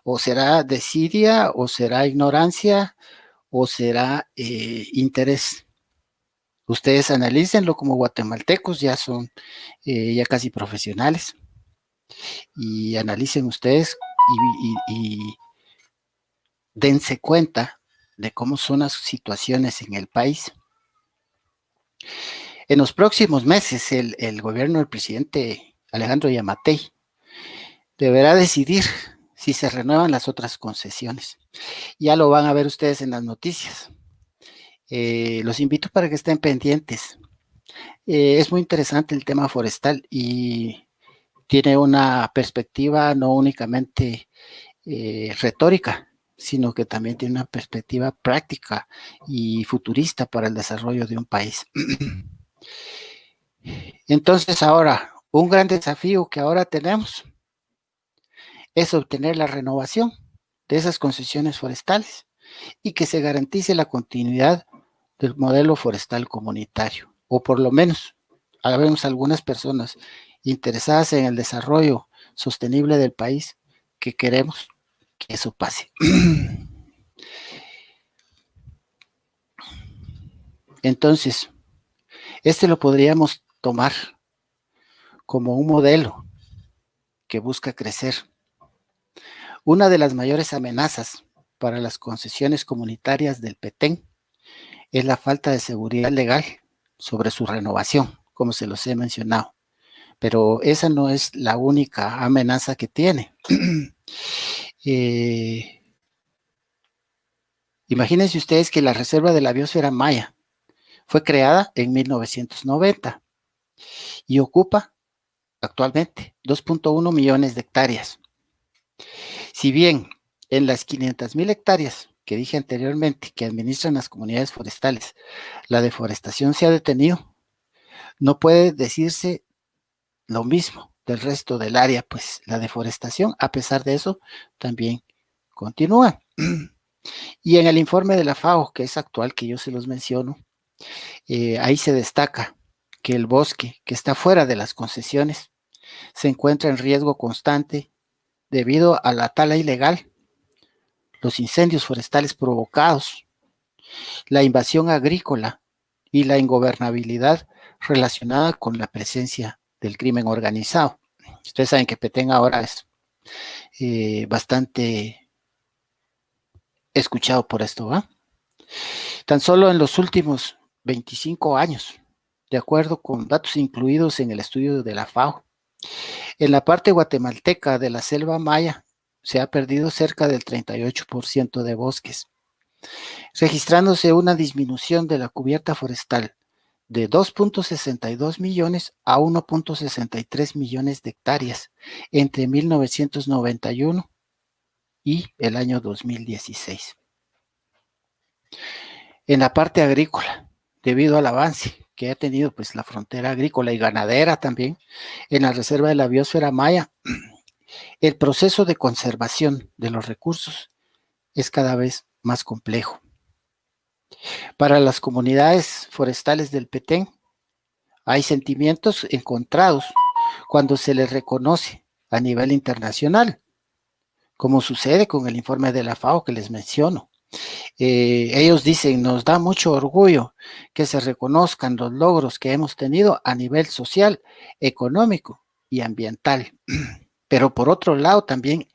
o será desidia o será ignorancia o será interés. Ustedes analícenlo como guatemaltecos, ya son ya casi profesionales, y analicen ustedes y dense cuenta de cómo son las situaciones en el país. En los próximos meses, el gobierno del presidente Alejandro Yamatei deberá decidir si se renuevan las otras concesiones. Ya lo van a ver ustedes en las noticias. Los invito para que estén pendientes. Es muy interesante el tema forestal y tiene una perspectiva no únicamente retórica, sino que también tiene una perspectiva práctica y futurista para el desarrollo de un país. Entonces ahora, un gran desafío que ahora tenemos es obtener la renovación de esas concesiones forestales y que se garantice la continuidad del modelo forestal comunitario, o por lo menos habemos algunas personas interesadas en el desarrollo sostenible del país, que queremos que eso pase. Entonces, este lo podríamos tomar como un modelo que busca crecer. Una de las mayores amenazas para las concesiones comunitarias del Petén es la falta de seguridad legal sobre su renovación, como se los he mencionado. Pero esa no es la única amenaza que tiene. Imagínense ustedes que la Reserva de la Biosfera Maya fue creada en 1990 y ocupa actualmente 2.1 millones de hectáreas. Si bien en las 500,000 hectáreas que dije anteriormente que administran las comunidades forestales, la deforestación se ha detenido, no puede decirse lo mismo del resto del área, pues la deforestación, a pesar de eso, también continúa. Y en el informe de la FAO, que es actual, que yo se los menciono, ahí se destaca que el bosque que está fuera de las concesiones se encuentra en riesgo constante debido a la tala ilegal, los incendios forestales provocados, la invasión agrícola y la ingobernabilidad relacionada con la presencia del crimen organizado. Ustedes saben que Petén ahora es bastante escuchado por esto, ¿va? Tan solo en los últimos 25 años, de acuerdo con datos incluidos en el estudio de la FAO, en la parte guatemalteca de la selva maya se ha perdido cerca del 38% de bosques, registrándose una disminución de la cubierta forestal de 2.62 millones a 1.63 millones de hectáreas entre 1991 y el año 2016. En la parte agrícola, debido al avance que ha tenido pues la frontera agrícola y ganadera también en la Reserva de la Biosfera Maya, el proceso de conservación de los recursos es cada vez más complejo. Para las comunidades forestales del Petén, hay sentimientos encontrados cuando se les reconoce a nivel internacional, como sucede con el informe de la FAO que les menciono. Ellos dicen, nos da mucho orgullo que se reconozcan los logros que hemos tenido a nivel social, económico y ambiental. Pero por otro lado también,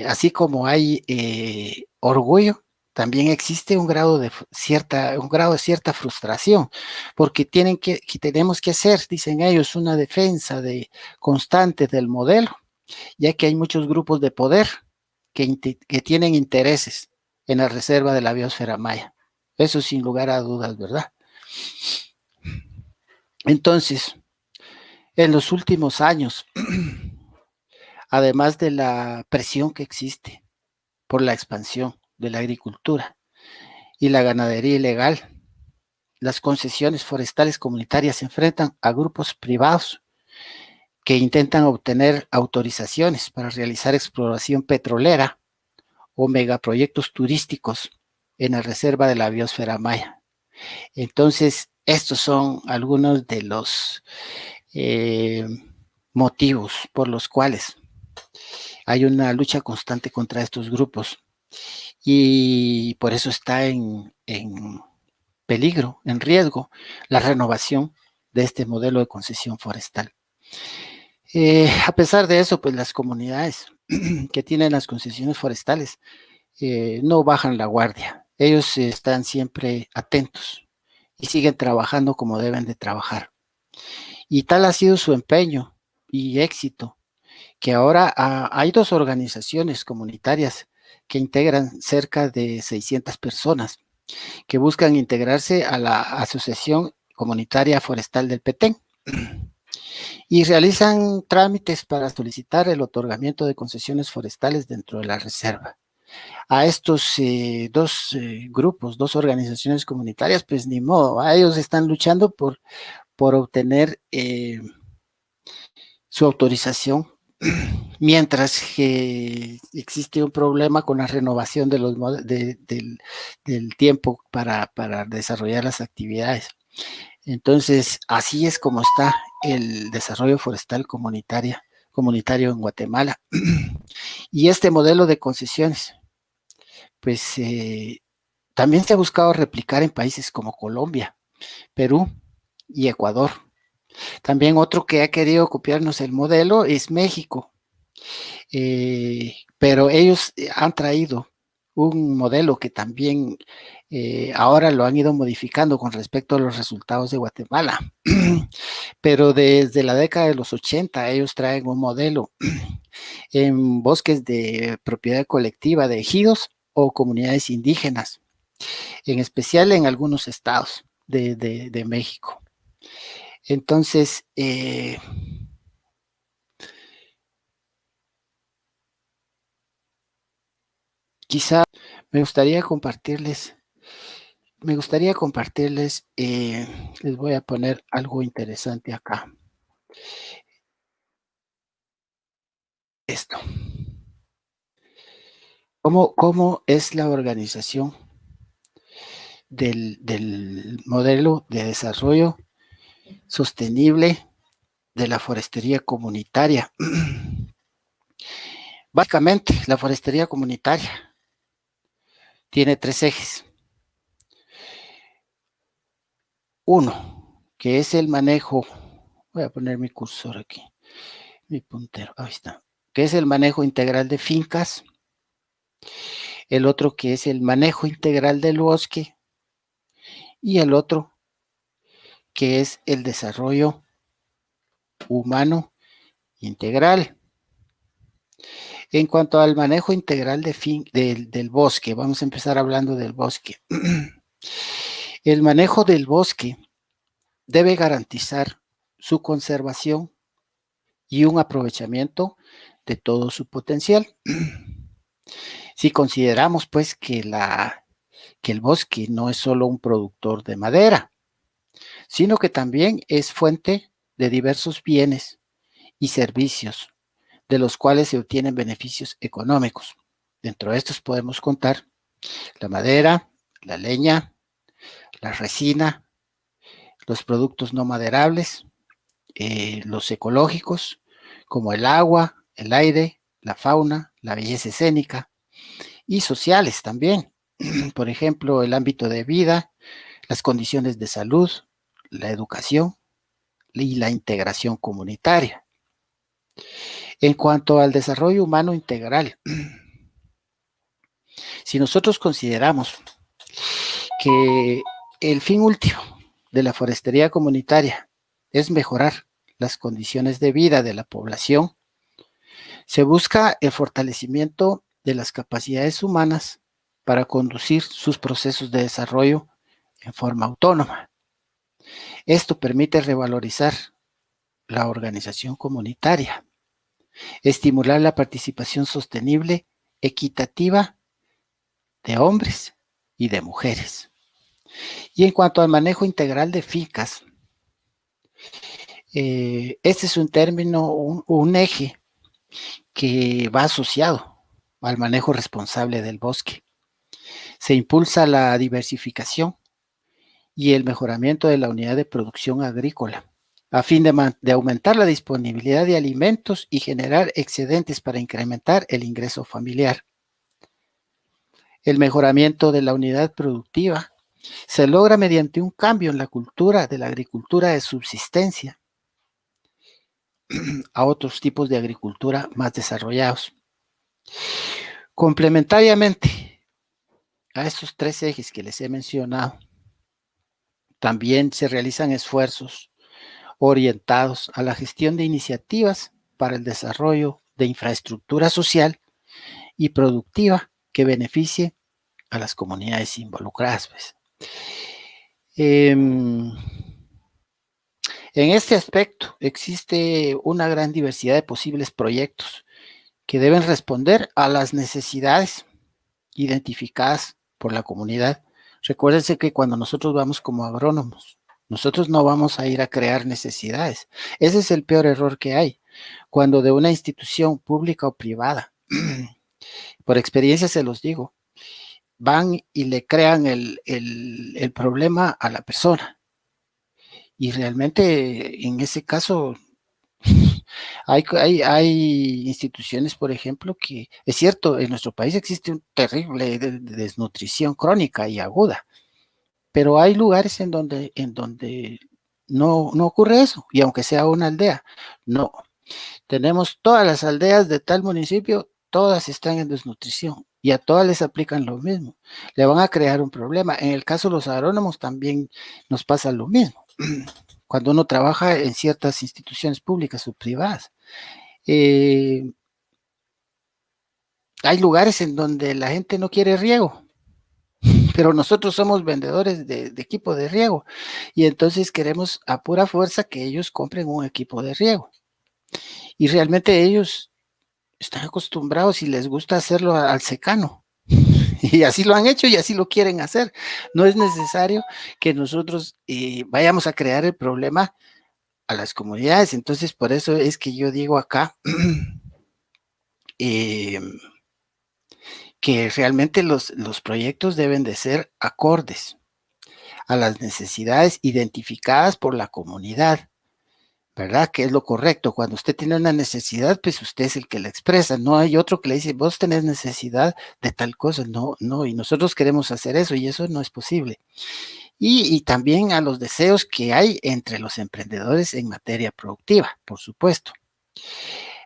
así como hay orgullo, también existe un grado de cierta frustración, porque tenemos que hacer, dicen ellos, una defensa constante del modelo, ya que hay muchos grupos de poder que tienen intereses en la reserva de la biosfera maya. Eso sin lugar a dudas, ¿verdad? Entonces, en los últimos años, además de la presión que existe por la expansión de la agricultura y la ganadería ilegal, las concesiones forestales comunitarias se enfrentan a grupos privados que intentan obtener autorizaciones para realizar exploración petrolera o megaproyectos turísticos en la reserva de la biosfera maya. Entonces, estos son algunos de los motivos por los cuales hay una lucha constante contra estos grupos y por eso está en peligro, en riesgo, la renovación de este modelo de concesión forestal. A pesar de eso, pues las comunidades que tienen las concesiones forestales no bajan la guardia. Ellos están siempre atentos y siguen trabajando como deben de trabajar. Y tal ha sido su empeño y éxito, que ahora hay 2 organizaciones comunitarias que integran cerca de 600 personas que buscan integrarse a la Asociación Comunitaria Forestal del Petén y realizan trámites para solicitar el otorgamiento de concesiones forestales dentro de la reserva. A estos 2 grupos, 2 organizaciones comunitarias, pues ni modo, a ellos están luchando por obtener su autorización, mientras que existe un problema con la renovación de del tiempo para desarrollar las actividades. Entonces, así es como está el desarrollo forestal comunitario en Guatemala. Y este modelo de concesiones, pues también se ha buscado replicar en países como Colombia, Perú y Ecuador. También otro que ha querido copiarnos el modelo es México, pero ellos han traído un modelo que también ahora lo han ido modificando con respecto a los resultados de Guatemala. Pero desde la década de los 80 ellos traen un modelo en bosques de propiedad colectiva de ejidos o comunidades indígenas, en especial en algunos estados de México. Entonces, quizá me gustaría compartirles, les voy a poner algo interesante acá. Esto. ¿Cómo es la organización del modelo de desarrollo sostenible de la forestería comunitaria? Básicamente, la forestería comunitaria tiene tres ejes. Uno, que es el manejo, voy a poner mi cursor aquí, mi puntero, ahí está, que es el manejo integral de fincas. El otro que es el manejo integral del bosque. Y el otro que es el desarrollo humano integral. En cuanto al manejo integral del bosque, vamos a empezar hablando del bosque. El manejo del bosque debe garantizar su conservación y un aprovechamiento de todo su potencial. Si consideramos pues que el bosque no es solo un productor de madera, sino que también es fuente de diversos bienes y servicios, de los cuales se obtienen beneficios económicos. Dentro de estos podemos contar la madera, la leña, la resina, los productos no maderables, los ecológicos, como el agua, el aire, la fauna, la belleza escénica, y sociales también. Por ejemplo, el ámbito de vida, las condiciones de salud, la educación y la integración comunitaria. En cuanto al desarrollo humano integral, si nosotros consideramos que el fin último de la forestería comunitaria es mejorar las condiciones de vida de la población, se busca el fortalecimiento de las capacidades humanas para conducir sus procesos de desarrollo en forma autónoma. Esto permite revalorizar la organización comunitaria, estimular la participación sostenible, equitativa de hombres y de mujeres. Y en cuanto al manejo integral de fincas, este es un término, un eje que va asociado al manejo responsable del bosque. Se impulsa la diversificación y el mejoramiento de la unidad de producción agrícola, a fin de aumentar la disponibilidad de alimentos y generar excedentes para incrementar el ingreso familiar. El mejoramiento de la unidad productiva se logra mediante un cambio en la cultura de la agricultura de subsistencia a otros tipos de agricultura más desarrollados. Complementariamente a estos tres ejes que les he mencionado, también se realizan esfuerzos orientados a la gestión de iniciativas para el desarrollo de infraestructura social y productiva que beneficie a las comunidades involucradas. Pues. En este aspecto existe una gran diversidad de posibles proyectos que deben responder a las necesidades identificadas por la comunidad. Recuérdense que cuando nosotros vamos como agrónomos, nosotros no vamos a ir a crear necesidades. Ese es el peor error que hay. Cuando de una institución pública o privada, por experiencia se los digo, van y le crean el problema a la persona. Y realmente en ese caso hay instituciones, por ejemplo, que es cierto, en nuestro país existe un terrible desnutrición crónica y aguda, pero hay lugares en donde no ocurre eso, y aunque sea una aldea, no. Tenemos todas las aldeas de tal municipio, todas están en desnutrición y a todas les aplican lo mismo. Le van a crear un problema. En el caso de los agrónomos también nos pasa lo mismo. Cuando uno trabaja en ciertas instituciones públicas o privadas, eh, hay lugares en donde la gente no quiere riego, pero nosotros somos vendedores de equipo de riego y entonces queremos a pura fuerza que ellos compren un equipo de riego. Y realmente ellos están acostumbrados y les gusta hacerlo al secano. Y así lo han hecho y así lo quieren hacer. No es necesario que nosotros vayamos a crear el problema a las comunidades. Entonces, por eso es que yo digo acá eh, que realmente los proyectos deben de ser acordes a las necesidades identificadas por la comunidad. ¿Verdad? Que es lo correcto. Cuando usted tiene una necesidad, pues usted es el que la expresa. No hay otro que le dice, vos tenés necesidad de tal cosa. No, no, y nosotros queremos hacer eso y eso no es posible. Y también a los deseos que hay entre los emprendedores en materia productiva, por supuesto.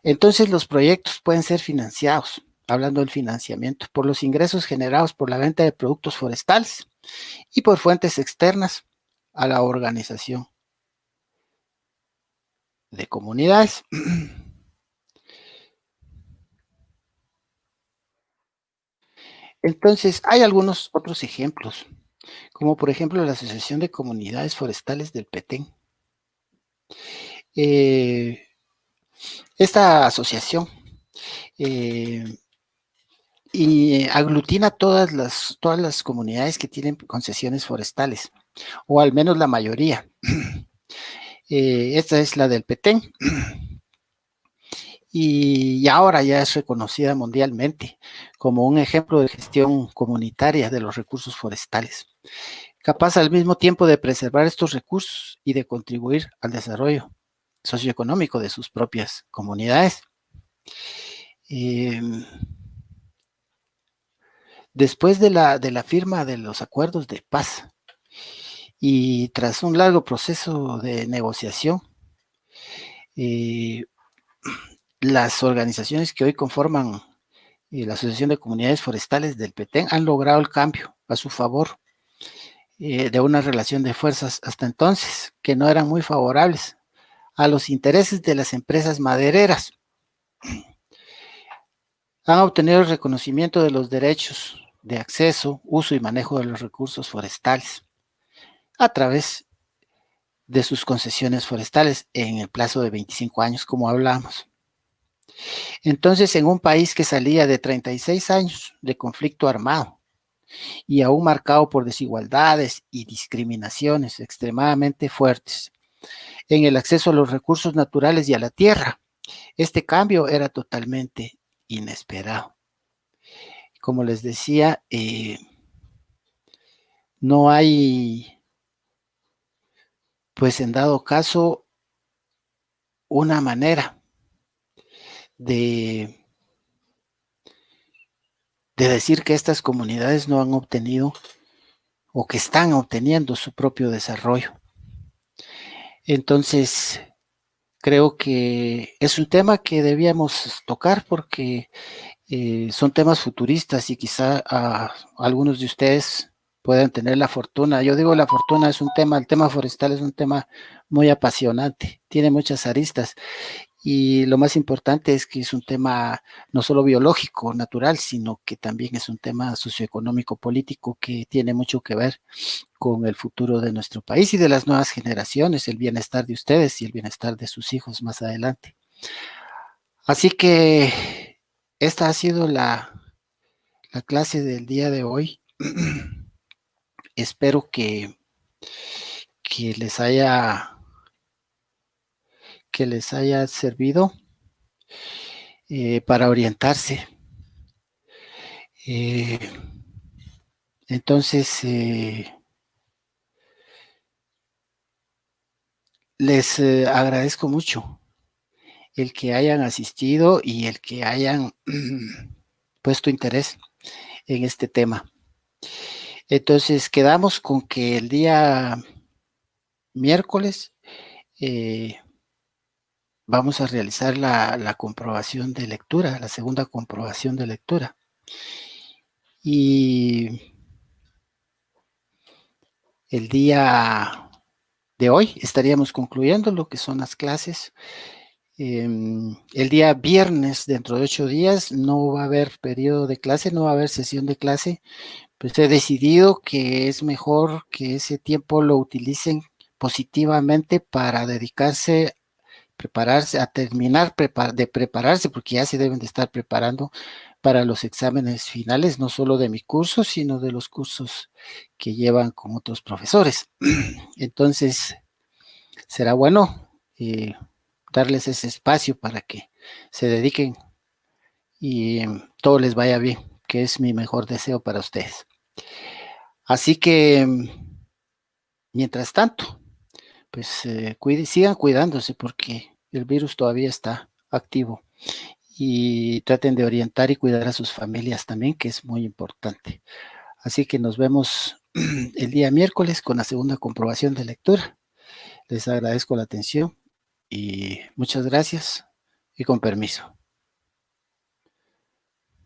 Entonces los proyectos pueden ser financiados, hablando del financiamiento, por los ingresos generados por la venta de productos forestales y por fuentes externas a la organización de comunidades. Entonces, hay algunos otros ejemplos, como por ejemplo la Asociación de Comunidades Forestales del Petén. Eh, Esta asociación eh, y aglutina todas las comunidades que tienen concesiones forestales, o al menos la mayoría. Esta es la del Petén, y ahora ya es reconocida mundialmente como un ejemplo de gestión comunitaria de los recursos forestales, capaz al mismo tiempo de preservar estos recursos y de contribuir al desarrollo socioeconómico de sus propias comunidades. Eh, Después de la firma de los acuerdos de paz y tras un largo proceso de negociación, eh, las organizaciones que hoy conforman la Asociación de Comunidades Forestales del Petén han logrado el cambio a su favor de una relación de fuerzas hasta entonces que no eran muy favorables a los intereses de las empresas madereras. Han obtenido el reconocimiento de los derechos de acceso, uso y manejo de los recursos forestales a través de sus concesiones forestales en el plazo de 25 años, como hablamos. Entonces, en un país que salía de 36 años de conflicto armado y aún marcado por desigualdades y discriminaciones extremadamente fuertes en el acceso a los recursos naturales y a la tierra, este cambio era totalmente inesperado. Como les decía, no hay, pues en dado caso, una manera de, de decir que estas comunidades no han obtenido o que están obteniendo su propio desarrollo. Entonces, creo que es un tema que debíamos tocar porque son temas futuristas y quizá algunos de ustedes puedan tener la fortuna. Yo digo la fortuna es un tema, el tema forestal es un tema muy apasionante, tiene muchas aristas y lo más importante es que es un tema no solo biológico, natural, sino que también es un tema socioeconómico, político que tiene mucho que ver con el futuro de nuestro país y de las nuevas generaciones, el bienestar de ustedes y el bienestar de sus hijos más adelante. Así que esta ha sido la clase del día de hoy. Espero que les haya servido para orientarse. Eh, entonces, Les agradezco mucho el que hayan asistido y el que hayan puesto interés en este tema. Entonces, quedamos con que el día miércoles eh, vamos a realizar la comprobación de lectura, la segunda comprobación de lectura. Y el día de hoy estaríamos concluyendo lo que son las clases. El día viernes, dentro de 8 días, no va a haber periodo de clase, no va a haber sesión de clase. Pues he decidido que es mejor que ese tiempo lo utilicen positivamente para dedicarse, prepararse, a terminar de prepararse, porque ya se deben de estar preparando para los exámenes finales, no solo de mi curso, sino de los cursos que llevan con otros profesores. Entonces, será bueno darles ese espacio para que se dediquen y todo les vaya bien, que es mi mejor deseo para ustedes. Así que, mientras tanto, pues sigan cuidándose porque el virus todavía está activo y traten de orientar y cuidar a sus familias también, que es muy importante. Así que nos vemos el día miércoles con la segunda comprobación de lectura. Les agradezco la atención y muchas gracias y con permiso.